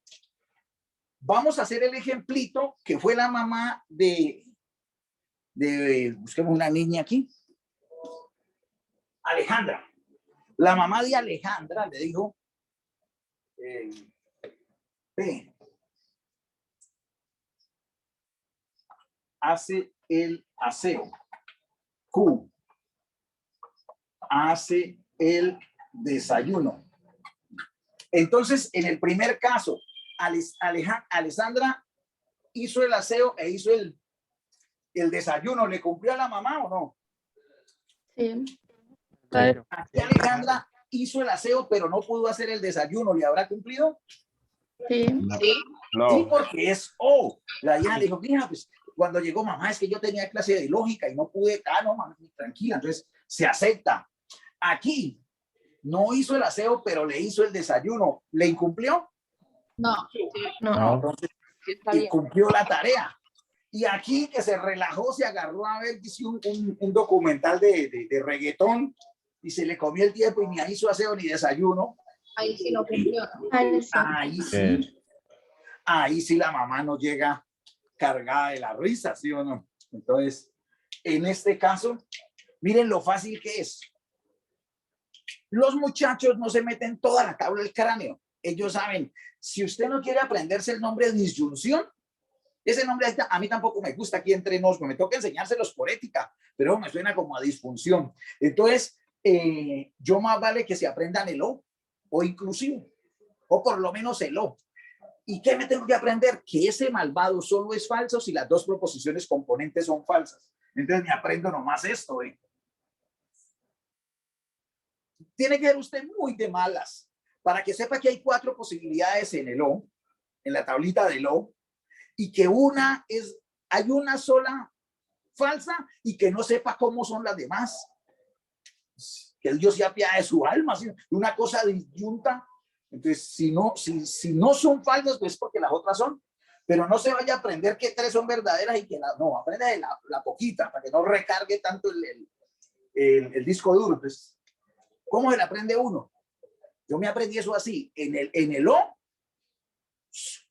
Vamos a hacer el ejemplito que fue la mamá de busquemos una niña aquí. Alejandra. La mamá de Alejandra le dijo, P, hace el aseo. Q, hace el desayuno. Entonces, en el primer caso, Alessandra hizo el aseo e hizo el desayuno. ¿Le cumplió a la mamá o no? Sí. Aquí Alejandra hizo el aseo, pero no pudo hacer el desayuno. ¿Le habrá cumplido? Sí. No. Sí, porque es la hija le dijo, mira, pues cuando llegó mamá, es que yo tenía clase de lógica y no pude, no, mamá, tranquila, entonces se acepta. Aquí no hizo el aseo, pero le hizo el desayuno. ¿Le incumplió? No. No. Entonces, Sí, está y bien. cumplió la tarea. Y aquí que se relajó, se agarró a ver, dice un documental de reggaetón y se le comió el tiempo y ni hizo aseo ni desayuno. Ahí sí lo cumplió, ¿no? Ahí sí. Ahí sí la mamá no llega cargada de la risa, ¿sí o no? Entonces, en este caso, miren lo fácil que es. Los muchachos no se meten toda la tabla del cráneo. Ellos saben, si usted no quiere aprenderse el nombre de disyunción, ese nombre a mí tampoco me gusta aquí entre nos, me toca enseñárselos por ética, pero me suena como a disfunción. Entonces, yo más vale que se aprendan el O o inclusivo, o por lo menos el o. ¿Y qué me tengo que aprender? Que ese malvado solo es falso si las dos proposiciones componentes son falsas. Entonces me aprendo nomás esto. Tiene que ser usted muy de malas para que sepa que hay 4 posibilidades en el o, en la tablita del o, y que hay una sola falsa y que no sepa cómo son las demás. Que Dios se apiade de su alma, ¿sí? Una cosa disyunta. Entonces, si no son falsas, pues porque las otras son. Pero no se vaya a aprender que 3 son verdaderas y que no, aprenda de la poquita, para que no recargue tanto el disco duro. Entonces, ¿cómo se le aprende uno? Yo me aprendí eso así. En el O,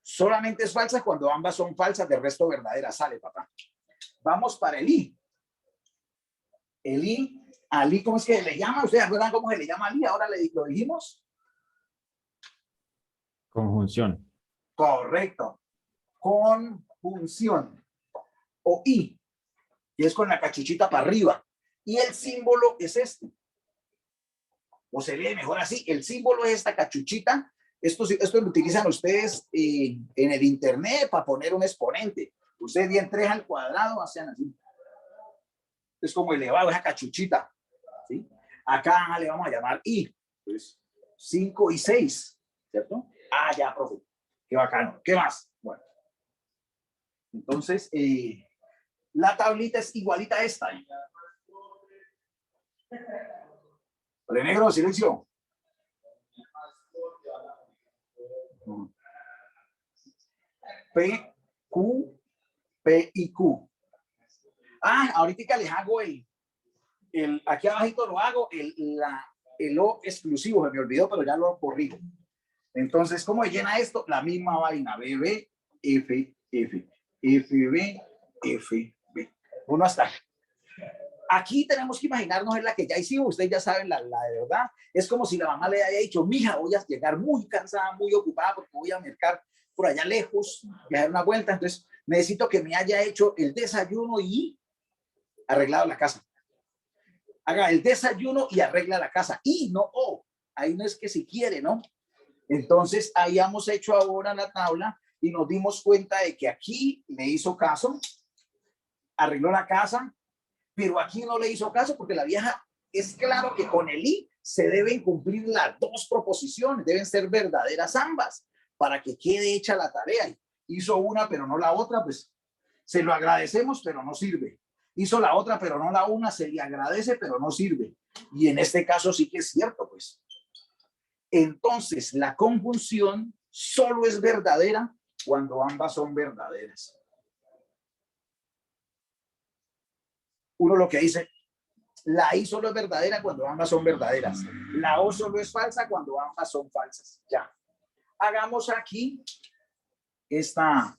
solamente es falsa cuando ambas son falsas, de resto verdaderas. Sale, papá. Vamos para el I. El I, al I, ¿cómo es que le llama? ¿Ustedes acuerdan cómo se le llama al I? Ahora lo dijimos. Conjunción. Correcto. Conjunción. O I, que es con la cachuchita para arriba. Y el símbolo es este. O se lee mejor así. El símbolo es esta cachuchita. Esto lo utilizan ustedes en el internet para poner un exponente. Ustedes bien 3 al cuadrado, hacen así. Es como elevado, esa cachuchita. ¿Sí? Acá le vamos a llamar I. Pues 5 y 6. ¿Cierto? Ah, ya, profe. Qué bacano. ¿Qué más? Bueno. Entonces, la tablita es igualita a esta. De negro, silencio. P, Q, P y Q. Ah, ahorita les hago aquí abajito lo hago, el O exclusivo, se me olvidó, pero ya lo corrijo. Entonces, ¿cómo se llena esto? La misma vaina, BB, F, F, FB, FB. Uno hasta aquí. Aquí tenemos que imaginarnos en la que ya hicimos, ustedes ya saben la de verdad. Es como si la mamá le haya dicho, mija, voy a llegar muy cansada, muy ocupada porque voy a mercar por allá lejos y a dar una vuelta. Entonces, necesito que me haya hecho el desayuno y arreglado la casa. Haga el desayuno y arregla la casa. Y no, ahí no es que si quiere, ¿no? Entonces, ahí hemos hecho ahora la tabla y nos dimos cuenta de que aquí le hizo caso, arregló la casa, pero aquí no le hizo caso porque la vieja, es claro que con el I se deben cumplir las 2 proposiciones, deben ser verdaderas ambas para que quede hecha la tarea. Hizo una pero no la otra, pues se lo agradecemos pero no sirve. Hizo la otra pero no la una, se le agradece pero no sirve. Y en este caso sí que es cierto, pues. Entonces la conjunción solo es verdadera cuando ambas son verdaderas. Uno lo que dice, la I solo es verdadera cuando ambas son verdaderas. La O solo es falsa cuando ambas son falsas. Ya. Hagamos aquí esta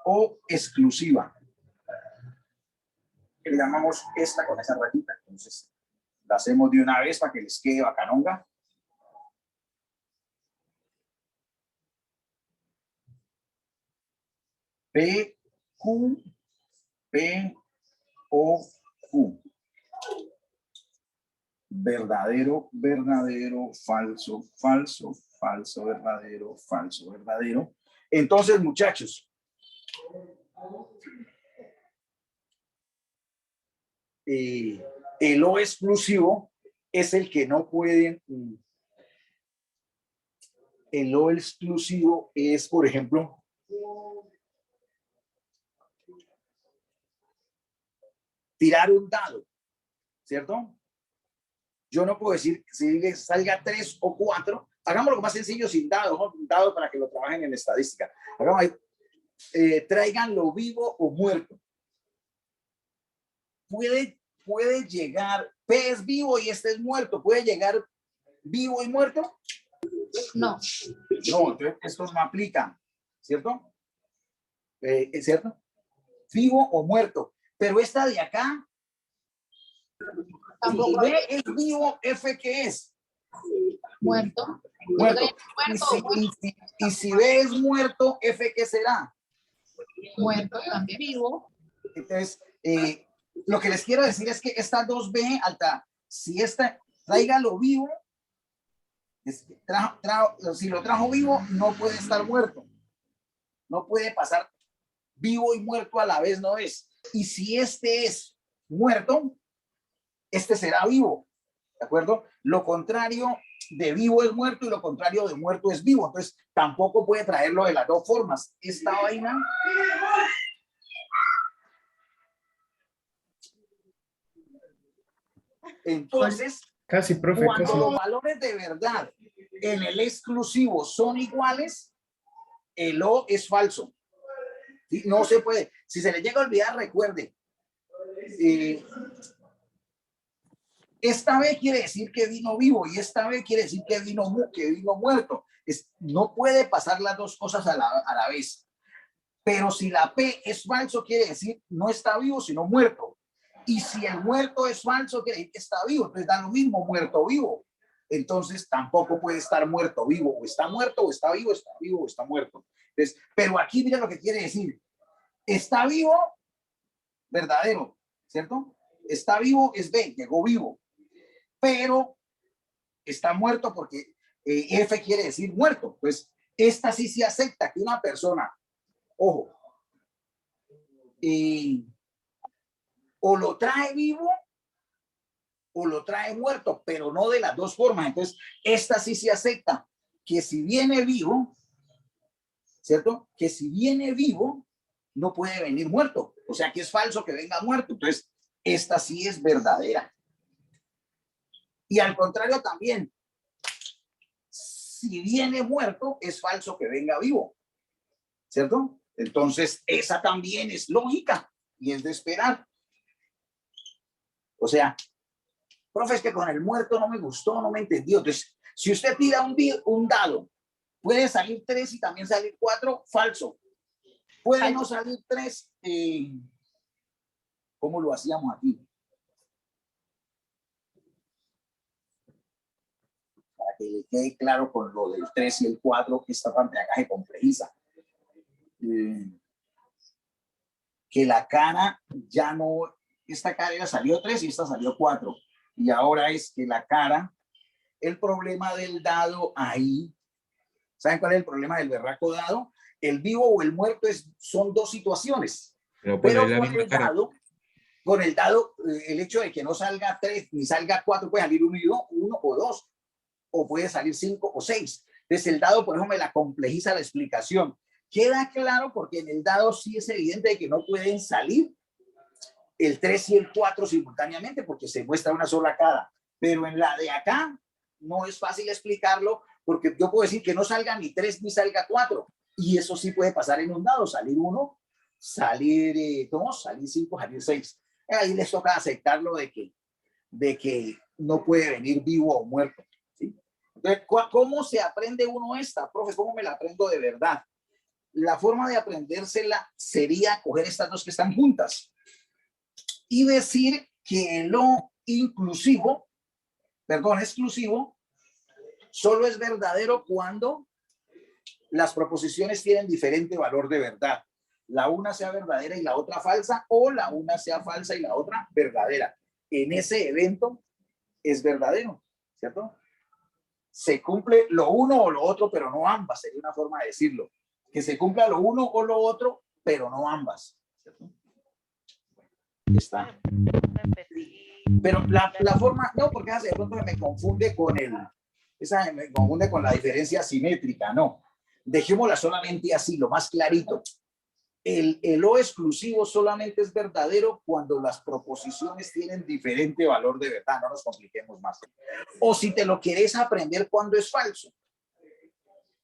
O exclusiva. Le llamamos esta con esa rayita. Entonces, la hacemos de una vez para que les quede bacanonga. P, Q, P, O, Q. Verdadero, verdadero, falso, falso, falso, verdadero, falso, verdadero. Entonces, muchachos, el O exclusivo es el que no pueden. El O exclusivo es, por ejemplo, tirar un dado, ¿cierto? Yo no puedo decir si salga 3 o 4. Hagámoslo más sencillo sin dados, ¿no? Un dado para que lo trabajen en estadística. Hagamos ahí, tráiganlo vivo o muerto. Puede llegar, P es vivo y este es muerto. ¿Puede llegar vivo y muerto? No. No, entonces esto no aplica, ¿cierto? ¿Es cierto? Vivo o muerto. Pero esta de acá, si B es vivo, F ¿qué es? Muerto. Muerto. Y si B es muerto, F ¿qué será? Muerto también. Vivo. Entonces, Lo que les quiero decir es que esta 2B alta, si esta tráigalo vivo, si lo trajo vivo, no puede estar muerto. No puede pasar vivo y muerto a la vez, no es. Y si este es muerto, este será vivo. ¿De acuerdo? Lo contrario de vivo es muerto y lo contrario de muerto es vivo. Entonces, tampoco puede traerlo de las dos formas. Esta vaina... Entonces, Casi, profe, cuando casi. los valores de verdad en el exclusivo son iguales, el O es falso. ¿Sí? No se puede. Si se le llega a olvidar, recuerde. Esta vez quiere decir que vino vivo y esta vez quiere decir que vino muerto. No puede pasar las dos cosas a la vez. Pero si la P es falso, quiere decir no está vivo, sino muerto. Y si el muerto es falso, quiere decir que está vivo. Entonces da lo mismo muerto vivo. Entonces tampoco puede estar muerto vivo. O está muerto, o está vivo, o está muerto. Entonces, pero aquí mira lo que quiere decir. Está vivo, verdadero, ¿cierto? Está vivo es B, llegó vivo. Pero está muerto porque F quiere decir muerto. Pues esta sí se acepta que una persona, ojo, o lo trae vivo o lo trae muerto, pero no de las dos formas. Entonces, esta sí se acepta que si viene vivo, ¿cierto? Que si viene vivo, no puede venir muerto. O sea, que es falso que venga muerto. Entonces, esta sí es verdadera. Y al contrario también, si viene muerto, es falso que venga vivo, ¿cierto? Entonces, esa también es lógica y es de esperar. O sea, profe, es que con el muerto no me gustó, no me entendió. Entonces, si usted tira un dado, puede salir 3 y también salir 4, falso. Puede no salir 3, ¿cómo lo hacíamos aquí? Para que le quede claro con lo del 3 y el 4, que esta parte de acá se complejiza. Que la cara ya no, esta cara ya salió 3 y esta salió 4. Y ahora es que la cara, el problema del dado ahí, ¿saben cuál es el problema del berraco dado? El vivo o el muerto son dos situaciones. Pero con el dado, el hecho de que no salga 3 ni salga 4, puede salir 1 o 2, o puede salir 5 o 6. Entonces el dado, por eso me la complejiza la explicación. Queda claro porque en el dado sí es evidente de que no pueden salir el 3 y el 4 simultáneamente porque se muestra una sola cara. Pero en la de acá no es fácil explicarlo porque yo puedo decir que no salga ni 3 ni salga 4. Y eso sí puede pasar en un dado, salir 1, salir 2, salir 5, salir 6. Ahí les toca aceptarlo de que no puede venir vivo o muerto. ¿Sí? Entonces, ¿cómo se aprende uno esta? Profe, ¿cómo me la aprendo de verdad? La forma de aprendérsela sería coger estas dos que están juntas y decir que el O exclusivo solo es verdadero cuando las proposiciones tienen diferente valor de verdad. La una sea verdadera y la otra falsa, o la una sea falsa y la otra verdadera. En ese evento es verdadero, ¿cierto? Se cumple lo uno o lo otro, pero no ambas, sería una forma de decirlo. Que se cumpla lo uno o lo otro, pero no ambas, ¿cierto? Está. Pero la forma, no, porque de pronto me confunde con me confunde con la diferencia simétrica, no. Dejémosla solamente así, lo más clarito. El O exclusivo solamente es verdadero cuando las proposiciones tienen diferente valor de verdad, no nos compliquemos más. O si te lo quieres aprender cuando es falso,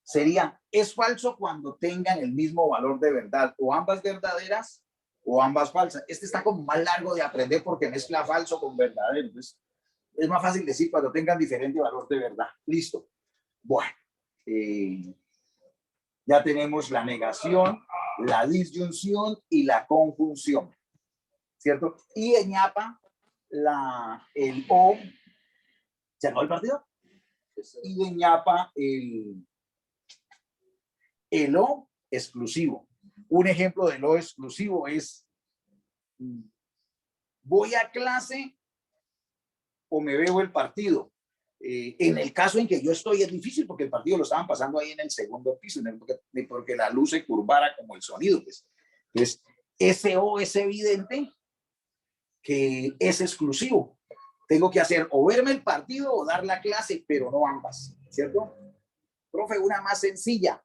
sería, es falso cuando tengan el mismo valor de verdad, o ambas verdaderas o ambas falsas. Este está como más largo de aprender porque mezcla falso con verdadero. Entonces, es más fácil decir cuando tengan diferente valor de verdad. Listo. Bueno, ya tenemos la negación, la disyunción y la conjunción, ¿cierto? Y en ñapa, el O, ¿se acabó el partido? Y en ñapa, el O exclusivo. Un ejemplo del O exclusivo es ¿Voy a clase o me veo el partido? En el caso en que yo estoy es difícil porque el partido lo estaban pasando ahí en el segundo piso, porque la luz se curvara como el sonido. Pues. Entonces, SO es evidente que es exclusivo. Tengo que hacer o verme el partido o dar la clase, pero no ambas, ¿cierto? Profe, una más sencilla.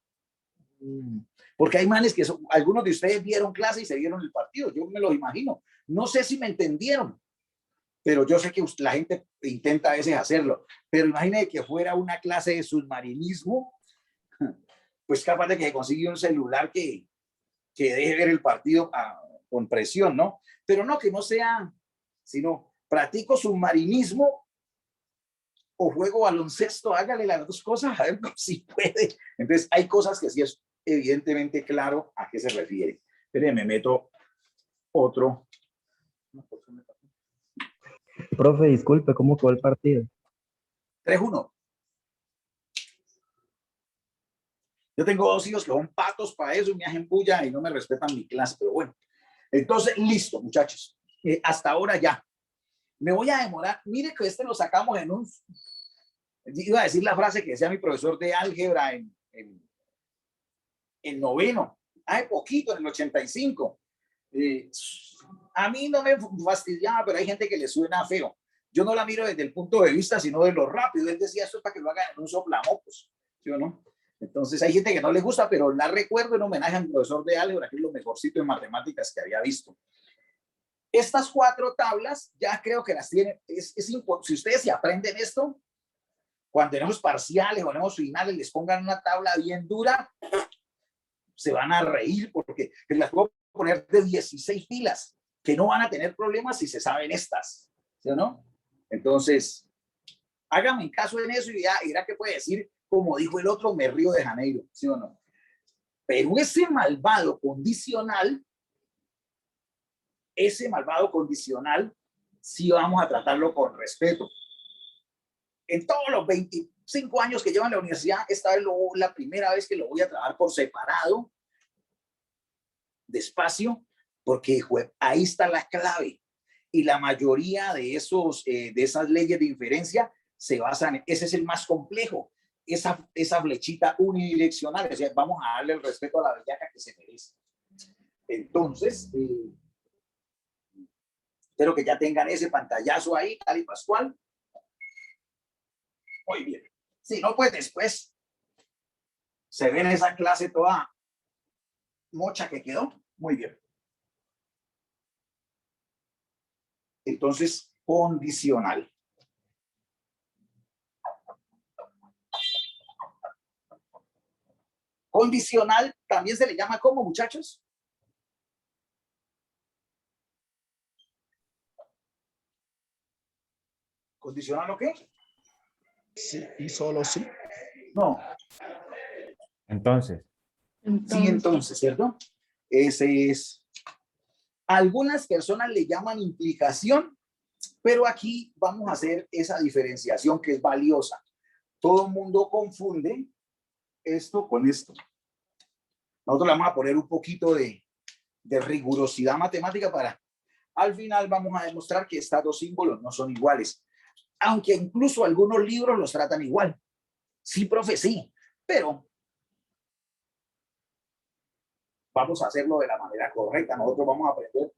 Porque hay manes que algunos de ustedes vieron clase y se vieron el partido, yo me lo imagino. No sé si me entendieron, pero yo sé que la gente intenta a veces hacerlo. Pero imagínate que fuera una clase de submarinismo, pues capaz de que consiga un celular que deje ver el partido con presión, ¿no? Pero no, que no sea, sino practico submarinismo o juego baloncesto, hágale las dos cosas, a ver si puede. Entonces, hay cosas que sí es evidentemente claro a qué se refiere. Pero me meto otro. Profe, disculpe, ¿cómo quedó el partido? 3-1. Yo tengo 2 hijos que son patos para eso y me hacen bulla y no me respetan mi clase, pero bueno. Entonces, listo, muchachos. Hasta ahora ya. Me voy a demorar. Mire que lo sacamos en un... Iba a decir la frase que decía mi profesor de álgebra en noveno. Hace poquito, en el 85. A mí no me fastidiaba, pero hay gente que le suena feo. Yo no la miro desde el punto de vista, sino de lo rápido. Él decía, esto es para que lo hagan en un soplamocos, ¿sí o no? Entonces hay gente que no le gusta, pero la recuerdo en homenaje a mi profesor de álgebra, que es lo mejorcito en matemáticas que había visto. Estas 4 tablas ya creo que las tienen. Si ustedes se aprenden esto, cuando tenemos parciales o tenemos finales, les pongan una tabla bien dura, se van a reír porque las puedo poner de 16 filas, que no van a tener problemas si se saben estas, ¿sí o no? Entonces, háganme caso en eso y ya dirá que puede decir, como dijo el otro, me río de Janeiro, ¿sí o no? Pero ese malvado condicional, sí vamos a tratarlo con respeto. En todos los 25 años que llevo en la universidad, esta es la primera vez que lo voy a trabajar por separado, despacio, porque ahí está la clave. Y la mayoría de esas leyes de inferencia se basan, ese es el más complejo, esa flechita unidireccional. O sea, vamos a darle el respeto a la bellaca que se merece. Entonces, espero que ya tengan ese pantallazo ahí, Cali Pascual. Muy bien. Si no, pues después se ve en esa clase toda mocha que quedó. Muy bien. Entonces, condicional. Condicional también se le llama ¿cómo, muchachos? ¿Condicional o qué? Sí, y solo sí. No. Entonces. Sí, entonces, ¿cierto? Ese es. Algunas personas le llaman implicación, pero aquí vamos a hacer esa diferenciación que es valiosa. Todo el mundo confunde esto con esto. Nosotros le vamos a poner un poquito de rigurosidad matemática para, al final vamos a demostrar que estos 2 símbolos no son iguales. Aunque incluso algunos libros los tratan igual. Sí, profe, sí, pero vamos a hacerlo de la manera correcta. Nosotros vamos a aprender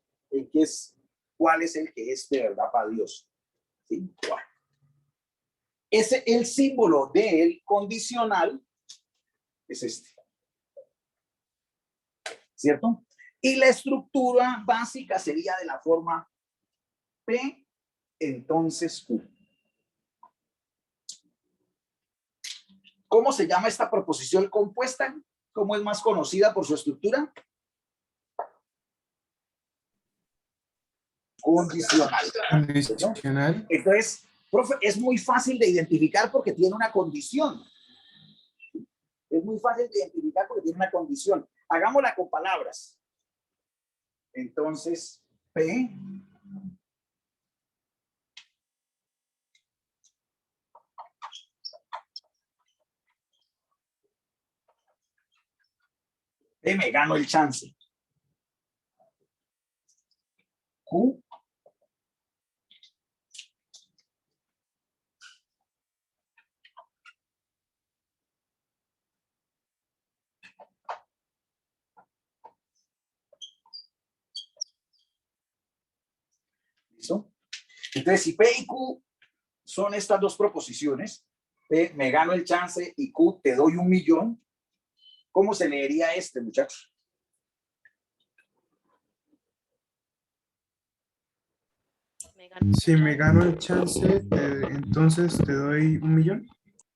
cuál es el que es de verdad para Dios. ¿Sí? Bueno. El símbolo del condicional es este. ¿Cierto? Y la estructura básica sería de la forma P, entonces Q. ¿Cómo se llama esta proposición compuesta? ¿Cómo es más conocida por su estructura? Condicional. Condicional. Entonces, profe, es muy fácil de identificar porque tiene una condición. Es muy fácil de identificar porque tiene una condición. Hagámosla con palabras. Entonces, P me gano el chance. Q ¿Listo? Entonces, si P y Q son estas dos proposiciones, P, me gano el chance, y Q, te doy 1.000.000, ¿cómo se leería este, muchachos? Si me gano el chance, entonces te doy 1.000.000.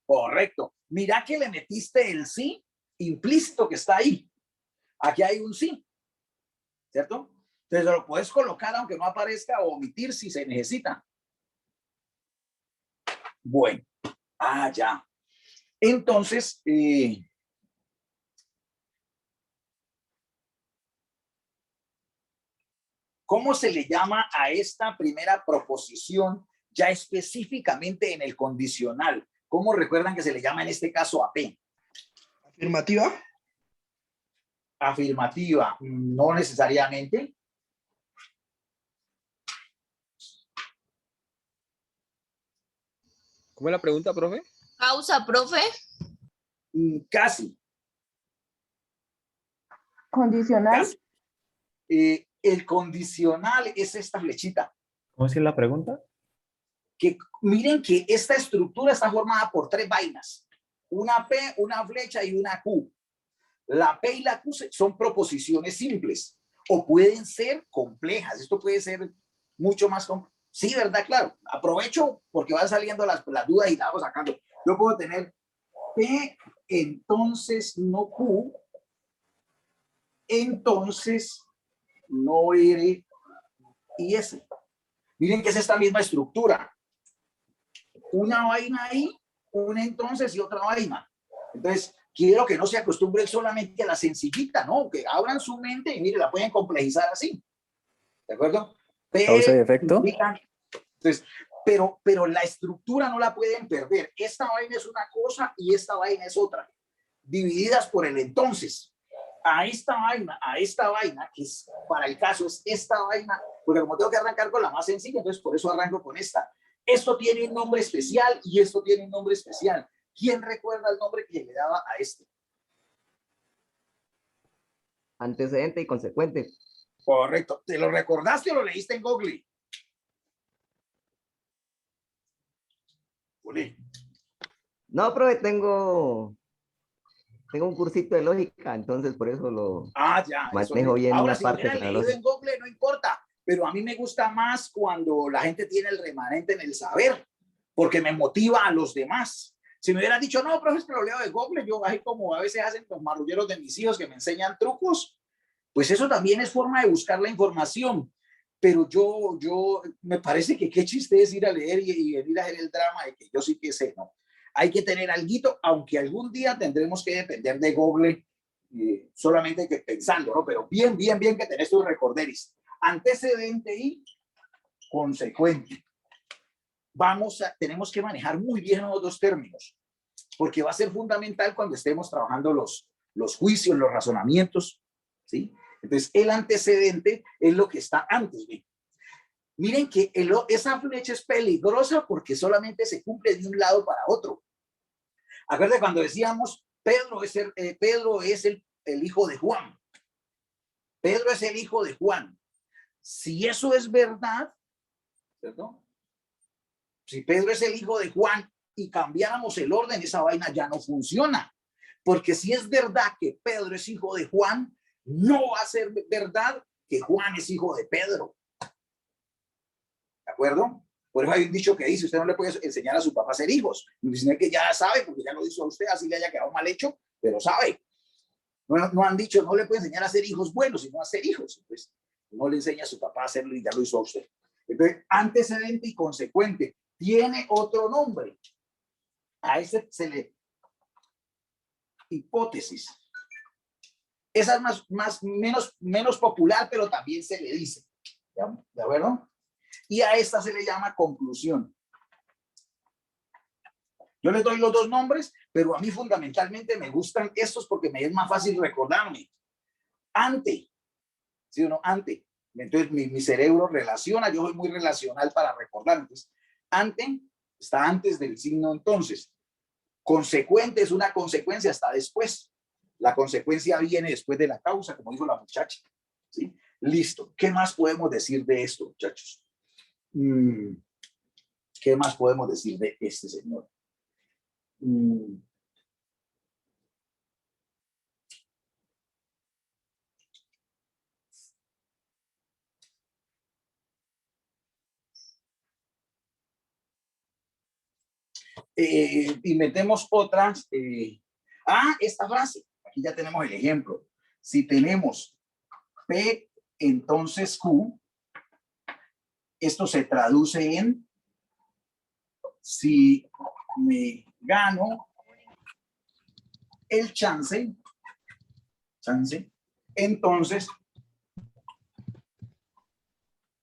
Correcto. Mira que le metiste el sí implícito que está ahí. Aquí hay un sí, ¿cierto? Entonces lo puedes colocar aunque no aparezca o omitir si se necesita. Bueno, ya. Entonces, ¿cómo se le llama a esta primera proposición ya específicamente en el condicional? ¿Cómo recuerdan que se le llama en este caso a P? Afirmativa. Afirmativa, no necesariamente. ¿Cómo es la pregunta, profe? Pausa, profe. Casi. Condicional. Casi. El condicional es esta flechita. ¿Cómo es que es la pregunta? Que miren que esta estructura está formada por 3 vainas. Una P, una flecha y una Q. La P y la Q son proposiciones simples o pueden ser complejas. Esto puede ser mucho más complejo. Sí, ¿verdad? Claro. Aprovecho porque van saliendo las dudas y las vamos sacando. Yo puedo tener P, entonces no Q, entonces no R y S. Miren que es esta misma estructura. Una vaina ahí, una entonces y otra vaina. Entonces, quiero que no se acostumbren solamente a la sencillita, ¿no? Que abran su mente y mire, la pueden complejizar así. ¿De acuerdo? ¿Causa y efecto? Entonces, pero la estructura no la pueden perder. Esta vaina es una cosa y esta vaina es otra. Divididas por el entonces. A esta vaina, que es, para el caso es esta vaina, porque como tengo que arrancar con la más sencilla, entonces por eso arranco con esta. Esto tiene un nombre especial y esto tiene un nombre especial. ¿Quién recuerda el nombre que le daba a este? Antecedente y consecuente. Correcto. ¿Te lo recordaste o lo leíste en Google? No, profe, tengo un cursito de lógica, entonces por eso lo Ya. manejo bien Ahora, una si lo parte hubieran de la leído lógica. en Google, no importa. Pero a mí me gusta más cuando la gente tiene el remanente en el saber, porque me motiva a los demás. Si me hubieran dicho, no, profe, es que lo leo de Google, yo ahí como a veces hacen los marrulleros de mis hijos que me enseñan trucos, pues eso también es forma de buscar la información. Pero yo me parece que qué chiste es ir a leer y venir a hacer el drama de que yo sí que sé, ¿no? Hay que tener alguito, aunque algún día tendremos que depender de Google, solamente que pensando, ¿no? Pero bien que tenés tus recorderis. Antecedente y consecuente. Tenemos que manejar muy bien los dos términos, porque va a ser fundamental cuando estemos trabajando los juicios, los razonamientos, ¿sí? Entonces, el antecedente es lo que está antes, ¿sí? Miren que esa flecha es peligrosa porque solamente se cumple de un lado para otro. Acuérdense cuando decíamos, Pedro es el hijo de Juan. Pedro es el hijo de Juan. Si eso es verdad, ¿cierto? Si Pedro es el hijo de Juan y cambiáramos el orden, esa vaina ya no funciona. Porque si es verdad que Pedro es hijo de Juan, no va a ser verdad que Juan es hijo de Pedro. ¿De acuerdo? Por eso hay un dicho que dice, usted no le puede enseñar a su papá a ser hijos, sino que ya sabe, porque ya lo hizo a usted, así le haya quedado mal hecho, pero sabe. No han dicho, no le puede enseñar a ser hijos buenos, sino a ser hijos. Entonces, no le enseña a su papá a hacerlo y ya lo hizo a usted. Entonces, antecedente y consecuente. Tiene otro nombre. A ese se le... Hipótesis. Esa es menos popular, pero también se le dice. ¿De acuerdo? Y a esta se le llama conclusión. Yo les doy los dos nombres, pero a mí fundamentalmente me gustan estos porque me es más fácil recordarme. Ante. ¿Sí o no? Ante. Entonces mi cerebro relaciona, yo soy muy relacional para recordar. Entonces, ante está antes del signo entonces. Consecuente es una consecuencia hasta después. La consecuencia viene después de la causa, como dijo la muchacha. ¿Sí? Listo. ¿Qué más podemos decir de esto, muchachos? ¿Qué más podemos decir de este señor? Inventemos otras. Esta frase. Aquí ya tenemos el ejemplo. Si tenemos P, entonces Q, esto se traduce en si me gano el chance, entonces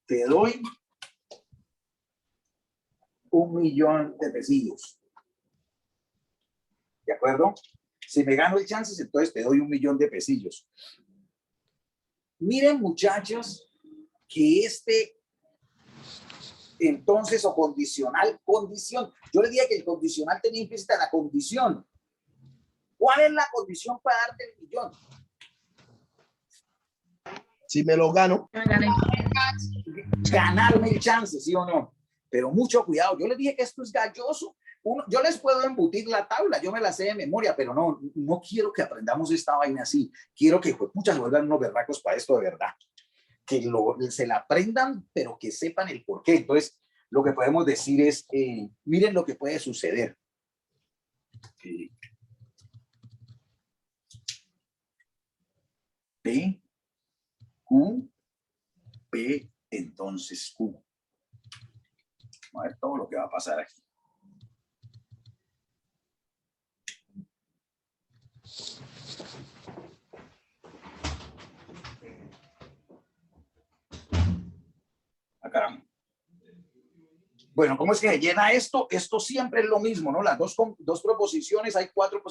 te doy 1.000.000 de pesillos. ¿De acuerdo? Si me gano el chance, entonces te doy 1.000.000 de pesillos. Miren, muchachos, que entonces o condicional, condición. Yo le dije que el condicional tenía implícita la condición. ¿Cuál es la condición para darte el millón? Si me lo gano. Ganarme el chance, ¿sí o no? Pero mucho cuidado. Yo les dije que esto es galloso. Yo les puedo embutir la tabla, yo me la sé de memoria, pero no quiero que aprendamos esta vaina así. Quiero que muchas vuelvan unos berracos para esto de verdad. Que se la aprendan, pero que sepan el por qué. Entonces, lo que podemos decir es, miren lo que puede suceder. P, Q, P, entonces Q. Vamos a ver todo lo que va a pasar aquí. Caramba. Bueno, ¿cómo es que se llena esto? Esto siempre es lo mismo, ¿no? Las dos proposiciones, hay cuatro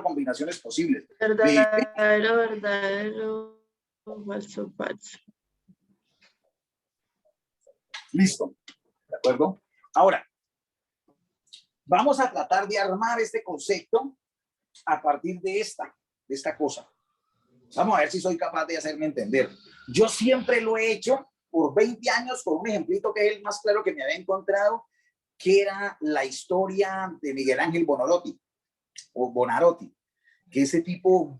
combinaciones posibles. Verdadero, falso, falso. Listo. ¿De acuerdo? Ahora, vamos a tratar de armar este concepto a partir de esta cosa. Vamos a ver si soy capaz de hacerme entender. Yo siempre lo he hecho por 20 años con un ejemplito que es el más claro que me había encontrado, que era la historia de Miguel Ángel Bonarotti, que ese tipo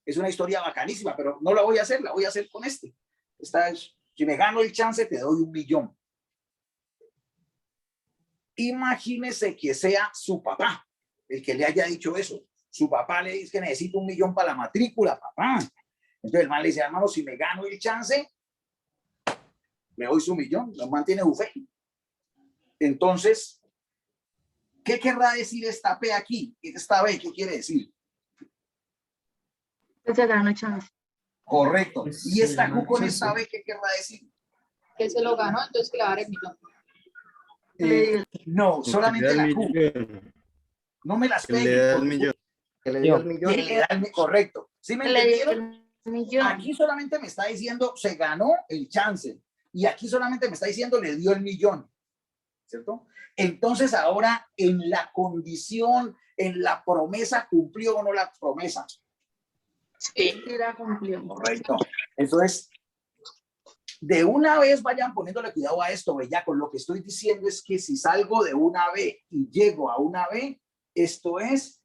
es una historia bacanísima, pero no la voy a hacer, la voy a hacer con este. Si me gano el chance, te doy 1.000.000. Imagínese que sea su papá el que le haya dicho eso. Su papá le dice que necesita 1.000.000 para la matrícula, papá. Entonces el man le dice, hermano, si me gano el chance, me doy su 1.000.000, lo mantiene bufé. Entonces, ¿qué querrá decir esta P aquí? Esta B, ¿qué quiere decir? Que se ganó chance. Correcto. ¿Y esta Q con esta B, qué querrá decir? Que se lo ganó, entonces que le va a dar el millón. No, solamente la Q. No me las peguen. Le da el millón. Que le dio el millón. Que le da el correcto. ¿Sí me entendieron? Millón. Aquí solamente me está diciendo se ganó el chance. Y aquí solamente me está diciendo le dio el millón. ¿Cierto? Entonces ahora en la condición, en la promesa, ¿cumplió o no la promesa? Sí, la cumplió. Correcto. Entonces, de una vez vayan poniéndole cuidado a esto, con lo que estoy diciendo es que si salgo de una B y llego a una B, esto es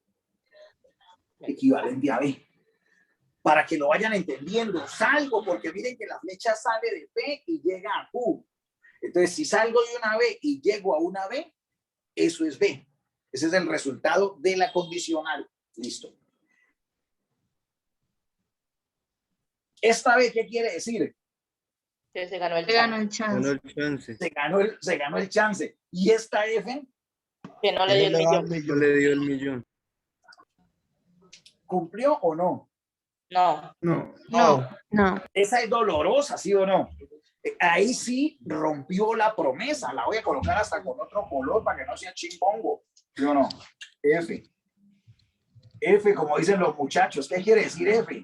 equivalente a B. Para que lo vayan entendiendo, salgo porque miren que la flecha sale de P y llega a Q. Entonces, si salgo de una B y llego a una B, eso es B. Ese es el resultado de la condicional. Listo. Esta B, ¿qué quiere decir? Que se ganó el chance. Se ganó el chance. ¿Y esta F? Que no le dio el millón. No le dio el millón. ¿Cumplió o no? No. No. Esa es dolorosa, ¿sí o no? Ahí sí rompió la promesa. La voy a colocar hasta con otro color para que no sea chimbongo. ¿Sí o no? F. F, como dicen los muchachos. ¿Qué quiere decir F?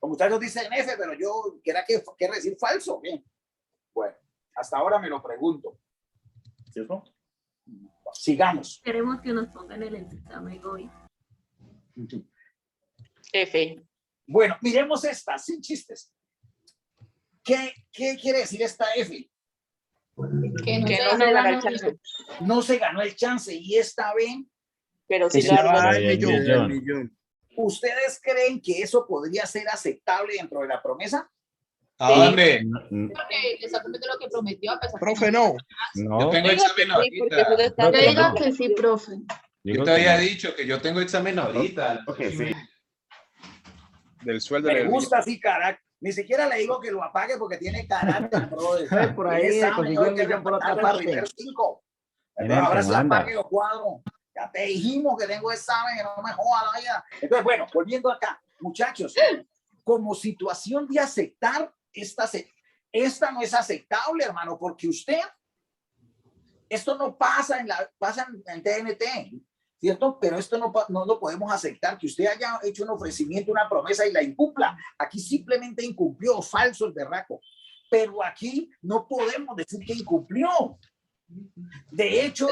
Los muchachos dicen F, pero yo quiero decir falso. Bien. Bueno, hasta ahora me lo pregunto. ¿Cierto? Sigamos. Queremos que nos pongan el examen hoy. F. Bueno, miremos esta, sin chistes. ¿Qué quiere decir esta F? Que no Que se no se ganó gana la el chance. No se ganó el chance y esta vez, Pero Que sí se lo va ganó. el el millón, el millón. millón. ¿ustedes creen que eso podría ser aceptable dentro de la promesa? ¿A dónde? porque le está cumpliendo lo que prometió a pesar de Profe, no. Yo No, tengo Digo que examen sí, porque eso ahorita. está Creo Yo que digo no. que sí, profe. Yo digo te que había no. dicho que yo tengo examen ahorita. Que sí. Del sueldo Me del gusta así, carácter. Ni siquiera le digo que lo apague porque tiene carácter, brother. Entonces, por ahí Tiene le examen, consiguió hoy un que millón por otra respetarle los parte. primeros 5. Tiene Ahora sí demanda. apague los cuadros. Ya te dijimos que tengo examen, que no me joda la vida. Entonces, bueno, volviendo acá, muchachos, como situación de aceptar, esta no es aceptable, hermano, porque esto no pasa pasa en TNT, ¿cierto? Pero esto no lo podemos aceptar, que usted haya hecho un ofrecimiento, una promesa y la incumpla. Aquí simplemente incumplió, falso el berraco. Pero aquí no podemos decir que incumplió. De hecho,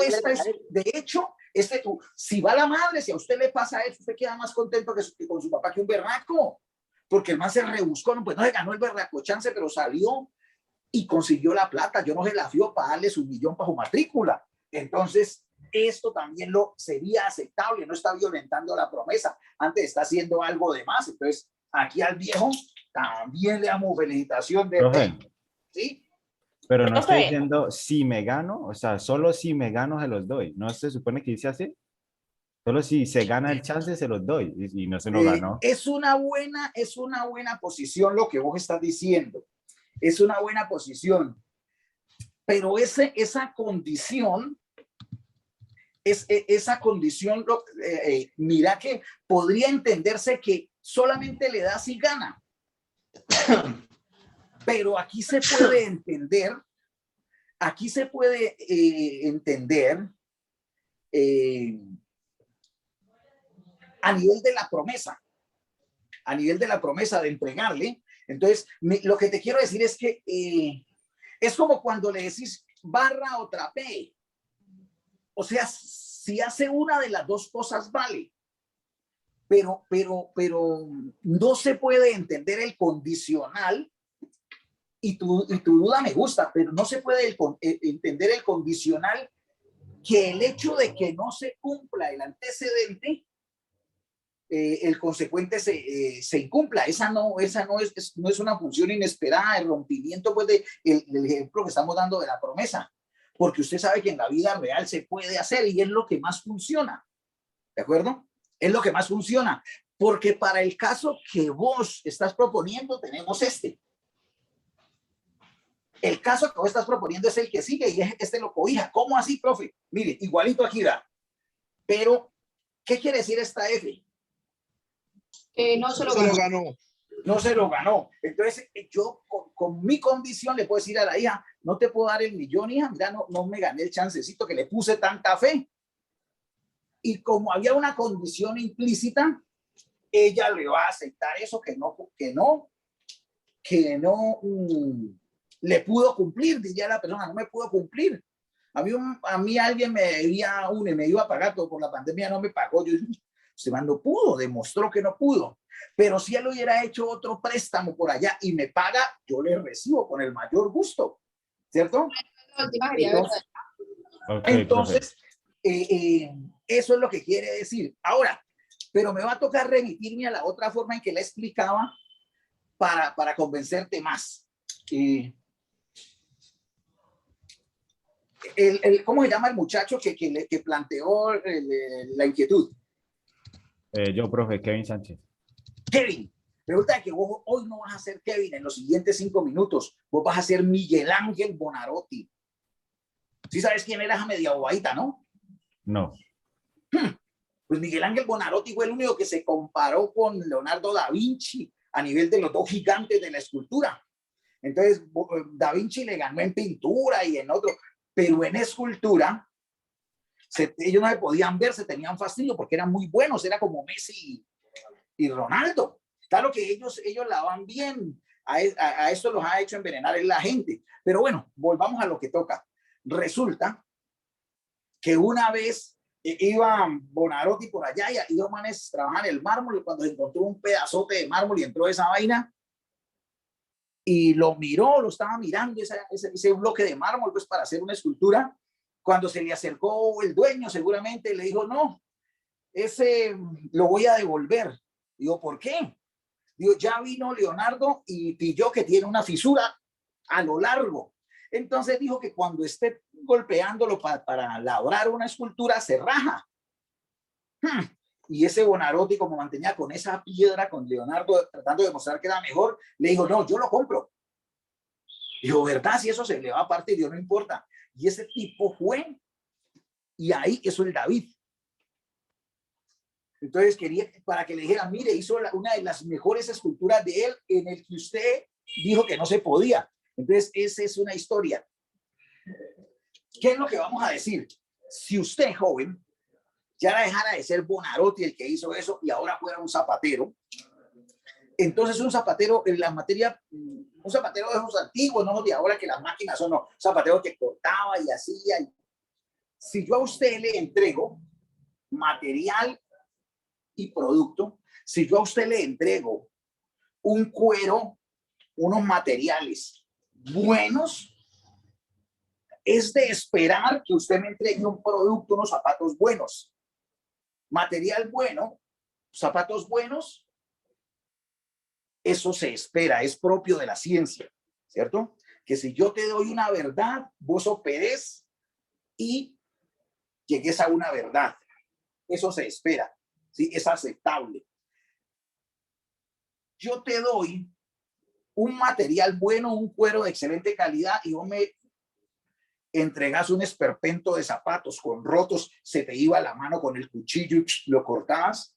si va la madre, si a usted le pasa eso, usted queda más contento que con su papá que un berraco, porque el man se rebuscó, pues no se ganó el berraco chance, pero salió y consiguió la plata. Yo no se la fío para darle su millón para su matrícula. Entonces, esto también sería aceptable, no está violentando la promesa, antes está haciendo algo de más. Entonces, aquí al viejo también le damos felicitación de Profe, ¿sí? pero no estoy Profe. diciendo si me gano, o sea, solo si me gano se los doy. ¿No se supone que dice así? Solo si se gana el chance se los doy y no se lo ganó. Es una buena posición lo que vos estás diciendo. Es una buena posición. Pero esa condición, mira que podría entenderse que solamente le da si gana. Pero aquí se puede entender, a nivel de la promesa de entregarle. Entonces, lo que te quiero decir es que es como cuando le decís barra o trapee. O sea, si hace una de las dos cosas, vale. Pero no se puede entender el condicional. Y tu duda me gusta, pero no se puede entender el condicional, que el hecho de que no se cumpla el antecedente, el consecuente se incumpla. Esa no es una función inesperada, el rompimiento pues del ejemplo que estamos dando de la promesa, porque usted sabe que en la vida real se puede hacer y es lo que más funciona, ¿de acuerdo? Es lo que más funciona, porque para el caso que vos estás proponiendo tenemos el caso que vos estás proponiendo es el que sigue y lo cobija. ¿Cómo así, profe? Mire, igualito aquí da. Pero, ¿qué quiere decir esta F? no se lo ganó. No se lo ganó. Entonces, yo con mi condición le puedo decir a la hija, no te puedo dar el millón, hija, mira, no me gané el chancecito que le puse tanta fe. Y como había una condición implícita, ella le va a aceptar eso que no le pudo cumplir, diría la persona, no me pudo cumplir. A mí alguien me debía y me iba a pagar todo por la pandemia, no me pagó. Yo dije, se no pudo, demostró que no pudo. Pero si él hubiera hecho otro préstamo por allá y me paga, yo le recibo con el mayor gusto, ¿cierto? Entonces eso es lo que quiere decir. Ahora, pero me va a tocar remitirme a la otra forma en que la explicaba para convencerte más. ¿Cómo se llama el muchacho que planteó la inquietud? Yo, profe, Kevin Sánchez. Kevin, resulta que vos hoy no vas a ser Kevin en los siguientes 5 minutos, vos vas a ser Miguel Ángel Bonarotti. ¿Sí sabes quién era esa media bobadita, no? No. Pues Miguel Ángel Bonarotti fue el único que se comparó con Leonardo da Vinci a nivel de los dos gigantes de la escultura. Entonces, da Vinci le ganó en pintura y en otro, pero en escultura, ellos no se podían ver, se tenían fastidio porque eran muy buenos, era como Messi y Ronaldo. Claro que ellos la van bien, a esto los ha hecho envenenar en la gente. Pero bueno, volvamos a lo que toca. Resulta que una vez iba Bonarotti por allá y los manes trabajaban el mármol, y cuando se encontró un pedazote de mármol y entró esa vaina, y lo miró, lo estaba mirando, ese bloque de mármol, pues para hacer una escultura. Cuando se le acercó el dueño, seguramente le dijo, no, ese lo voy a devolver. Digo, ¿por qué? Digo, ya vino Leonardo y pilló que tiene una fisura a lo largo. Entonces dijo que cuando esté golpeándolo para labrar una escultura, se raja. Y ese Bonarotti, como mantenía con esa piedra, con Leonardo tratando de mostrar que era mejor, le dijo, no, yo lo compro. Dijo, ¿verdad? Si eso se le va a partir, Dios, no importa. Y ese tipo fue, y ahí eso es el David. Entonces quería, para que le dijera, mire, hizo una de las mejores esculturas de él en el que usted dijo que no se podía. Entonces, esa es una historia. ¿Qué es lo que vamos a decir? Si usted, joven, ya dejara de ser Bonarotti el que hizo eso y ahora fuera un zapatero, entonces un zapatero en la materia, un zapatero de esos antiguos, no de ahora que las máquinas son, no, zapatero que cortaba y hacía. Si yo a usted le entrego material y producto, si yo a usted le entrego un cuero, unos materiales buenos, es de esperar que usted me entregue un producto, unos zapatos buenos, material bueno, zapatos buenos. Eso se espera, es propio de la ciencia, ¿cierto? Que si yo te doy una verdad, vos operes y llegues a una verdad. Eso se espera, ¿sí? Es aceptable. Yo te doy un material bueno, un cuero de excelente calidad y vos me entregas un esperpento de zapatos con rotos, se te iba la mano con el cuchillo y lo cortabas.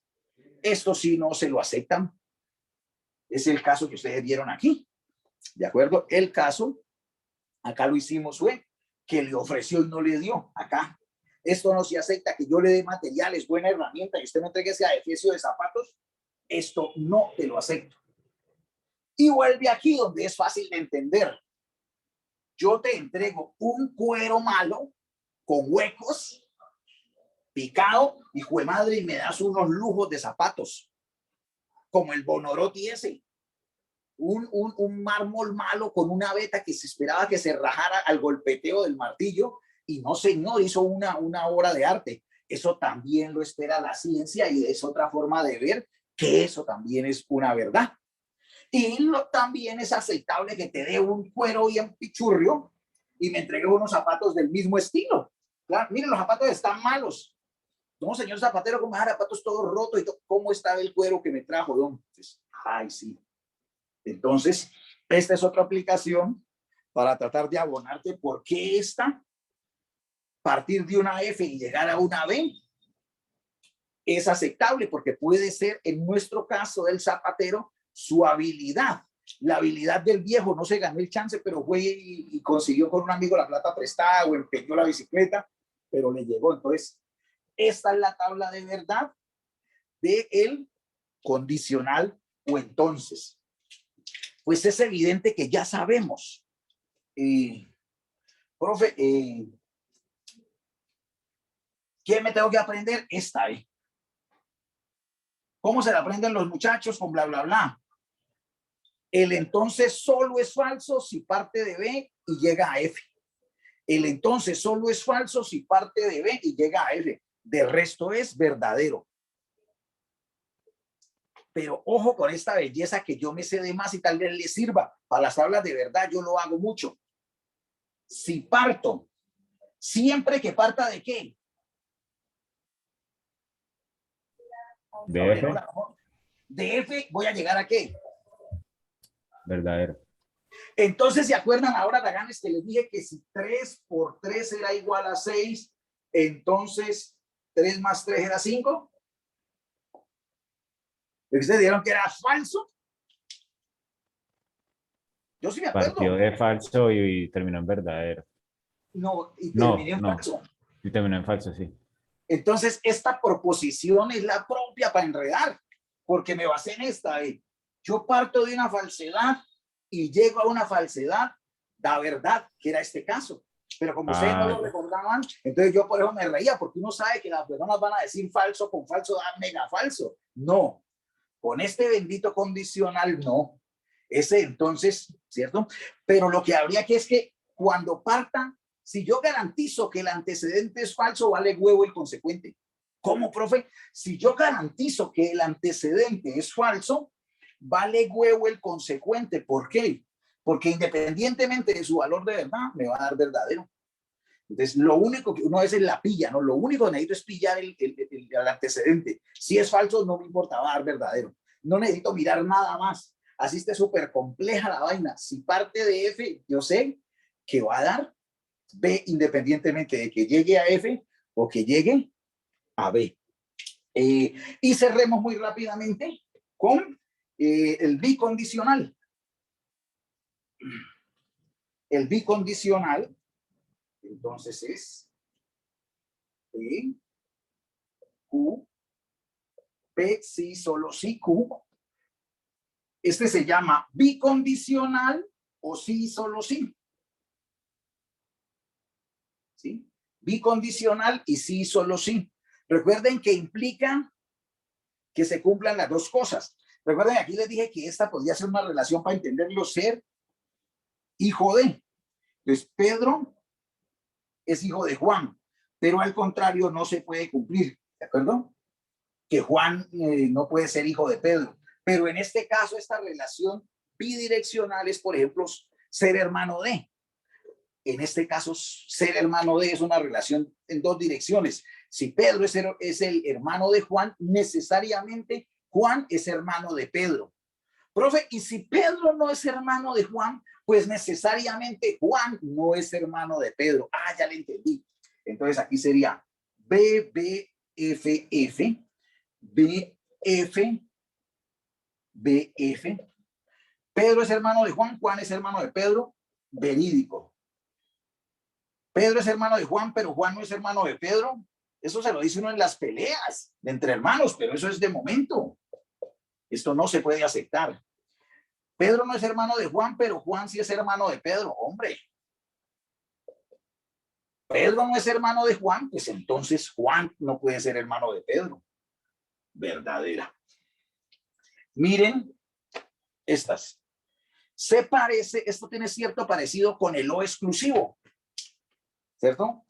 Esto sí no se lo aceptan. Es el caso que ustedes vieron aquí, ¿de acuerdo? El caso, acá lo hicimos, fue que le ofreció y no le dio. Acá, esto no se acepta, que yo le dé materiales, buena herramienta y usted me entregue ese adefesio de zapatos. Esto no te lo acepto. Y vuelve aquí donde es fácil de entender. Yo te entrego un cuero malo con huecos, picado, hijo de madre, y me das unos lujos de zapatos, como el Bonarotti ese. Un mármol malo con una veta que se esperaba que se rajara al golpeteo del martillo, y no, señor, hizo una obra de arte. Eso también lo espera la ciencia y es otra forma de ver que eso también es una verdad. Y también es aceptable que te dé un cuero bien pichurrio y me entregue unos zapatos del mismo estilo. Claro, miren, los zapatos están malos. No, señor zapatero, ¿cómo dejar zapatos todos rotos? Y ¿cómo estaba el cuero que me trajo, don? Pues, ay, sí. Entonces, esta es otra aplicación para tratar de abonarte por qué esta, partir de una F y llegar a una B, es aceptable, porque puede ser, en nuestro caso del zapatero, su habilidad. La habilidad del viejo no se ganó el chance, pero fue y consiguió con un amigo la plata prestada o empeñó la bicicleta, pero le llegó. Entonces, esta es la tabla de verdad de el condicional o entonces. Pues es evidente que ya sabemos. Profe, ¿qué me tengo que aprender? Esta vez. ¿Cómo se la aprenden los muchachos? Con bla, bla, bla. El entonces solo es falso si parte de B y llega a F. El entonces solo es falso si parte de B y llega a F. De resto es verdadero. Pero ojo con esta belleza que yo me sé de más y tal vez le sirva. Para las tablas de verdad yo lo hago mucho. Si parto, siempre que parta de ¿qué? De F. De F voy a llegar a ¿qué? Verdadero. Entonces, ¿se acuerdan ahora, Daganes, que les dije que si 3 por 3 era igual a 6, entonces 3 más 3 era 5? ¿Ustedes dijeron que era falso? Yo sí me acuerdo. Partió de falso y terminó en verdadero. No, y terminó en falso. Y terminó en falso, sí. Entonces, esta proposición es la propia para enredar, porque me basé en esta. Yo parto de una falsedad y llego a una falsedad, da verdad, que era este caso. Pero como ustedes no lo recordaban, entonces yo por eso me reía, porque uno sabe que las personas van a decir falso con falso, da mega falso. No, con este bendito condicional no. Ese entonces, ¿cierto? Pero lo que habría que es que cuando partan, si yo garantizo que el antecedente es falso, vale huevo el consecuente. ¿Cómo, profe? Si yo garantizo que el antecedente es falso, vale huevo el consecuente. ¿Por qué? Porque independientemente de su valor de verdad, me va a dar verdadero. Entonces, lo único que uno a veces la pilla, ¿no? Lo único que necesito es pillar el antecedente. Si es falso, no me importa, va a dar verdadero. No necesito mirar nada más. Así está súper compleja la vaina. Si parte de F, yo sé que va a dar B independientemente de que llegue a F o que llegue a B. Y cerremos muy rápidamente con el bicondicional. El bicondicional, entonces es P, Q, P, sí, solo sí, Q. Este se llama bicondicional o sí, solo sí. ¿Sí? Bicondicional y sí, solo sí. Recuerden que implica que se cumplan las dos cosas. Recuerden, aquí les dije que esta podría ser una relación para entenderlo, ser hijo de. Entonces, Pedro es hijo de Juan, pero al contrario no se puede cumplir, ¿de acuerdo? Que Juan no puede ser hijo de Pedro. Pero en este caso, esta relación bidireccional es, por ejemplo, ser hermano de. En este caso, ser hermano de es una relación en dos direcciones. Si Pedro es el hermano de Juan, necesariamente Juan es hermano de Pedro. Profe, y si Pedro no es hermano de Juan, pues necesariamente Juan no es hermano de Pedro. Ah, ya le entendí. Entonces aquí sería B, B, F, F, B, F, B, F. Pedro es hermano de Juan, Juan es hermano de Pedro. Verídico. Pedro es hermano de Juan, pero Juan no es hermano de Pedro. Eso se lo dice uno en las peleas de entre hermanos, pero eso es de momento. Esto no se puede aceptar. Pedro no es hermano de Juan, pero Juan sí es hermano de Pedro. Hombre, Pedro no es hermano de Juan, pues entonces Juan no puede ser hermano de Pedro. Verdadera. Miren estas. Se parece, esto tiene cierto parecido con el O exclusivo, ¿cierto?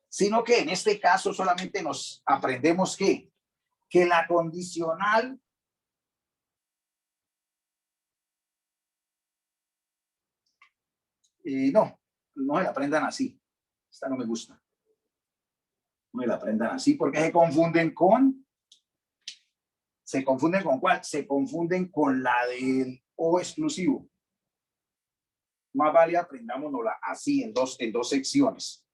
Sino que en este caso solamente nos aprendemos que la condicional no se la aprendan así. Esta no me gusta. No me la aprendan así porque se confunden con ¿cuál? Se confunden con la del O exclusivo. Más vale aprendámonosla así en dos secciones.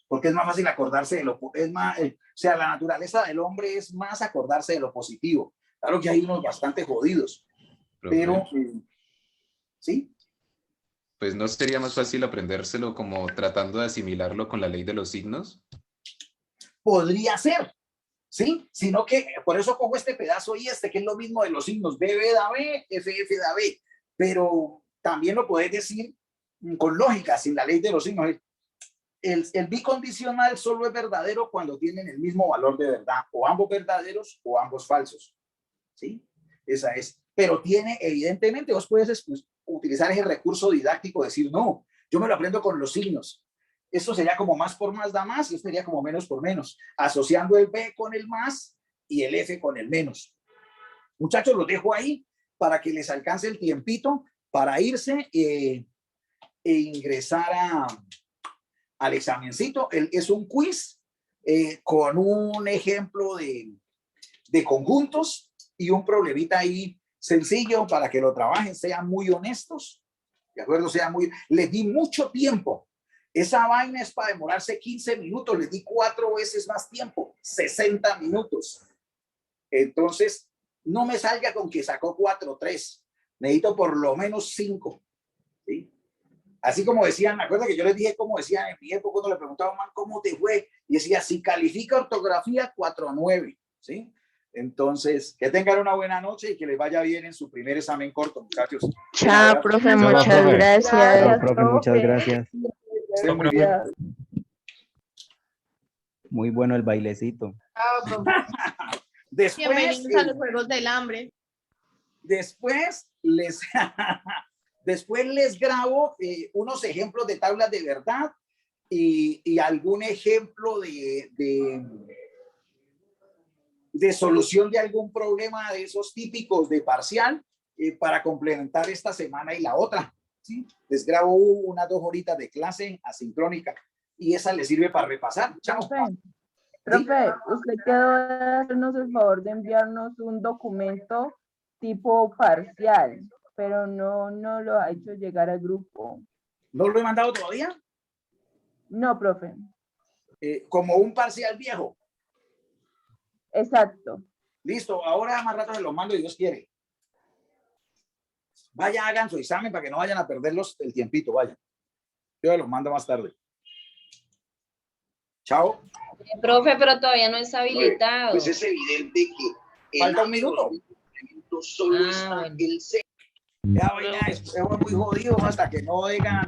Porque es más fácil acordarse de lo, es más, o sea, la naturaleza del hombre es más acordarse de lo positivo. Claro que hay unos bastante jodidos, pero ¿sí? Pues ¿no sería más fácil aprendérselo como tratando de asimilarlo con la ley de los signos? Podría ser, ¿sí? Sino que por eso cojo este pedazo y que es lo mismo de los signos. B, B da B, F, F da B. Pero también lo podés decir con lógica, sin la ley de los signos. El bicondicional solo es verdadero cuando tienen el mismo valor de verdad, o ambos verdaderos o ambos falsos, ¿sí? Esa es. Pero tiene, evidentemente, vos puedes utilizar ese recurso didáctico, decir, no, yo me lo aprendo con los signos. Esto sería como más por más da más, y esto sería como menos por menos, asociando el B con el más y el F con el menos. Muchachos, los dejo ahí para que les alcance el tiempito para irse e ingresar al examencito. Es un quiz con un ejemplo de conjuntos y un problemita ahí sencillo para que lo trabajen, sean muy honestos, ¿de acuerdo? Les di mucho tiempo. Esa vaina es para demorarse 15 minutos, les di 4 veces más tiempo, 60 minutos. Entonces, no me salga con que sacó 4-3, necesito por lo menos 5, ¿sí? Así como decían, me acuerdo que yo les dije, como decían en mi época cuando le preguntaba, man, ¿cómo te fue? Y decía, si califica ortografía, 4-9, ¿sí? Entonces, que tengan una buena noche y que les vaya bien en su primer examen corto, muchachos. Chao, profe, muchas gracias. Chao, profe, muchas gracias. Estén muy bien. Muy bueno el bailecito. Chao, profe. Después, Bienvenidos a los Juegos del Hambre. Después les, después les grabo unos ejemplos de tablas de verdad y algún ejemplo de solución de algún problema de esos típicos de parcial para complementar esta semana y la otra. ¿Sí? Les grabo unas 2 horitas de clase asincrónica y esa les sirve para repasar. Chao. Profe, usted quedó de hacernos el favor de enviarnos un documento tipo parcial, pero no lo ha hecho llegar al grupo. ¿No lo he mandado todavía? No, profe. Como un parcial viejo. Exacto. Listo, ahora más rato se los mando y Dios quiere. Vaya, hagan su examen para que no vayan a perder el tiempito, vaya. Yo los mando más tarde. Chao. Profe, pero todavía no está habilitado. Pues es evidente que falta un minuto. Solo está el C. Ya, vaina, es muy jodido hasta que no deja.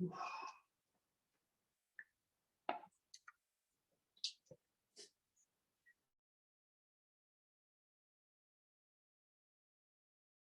Uf.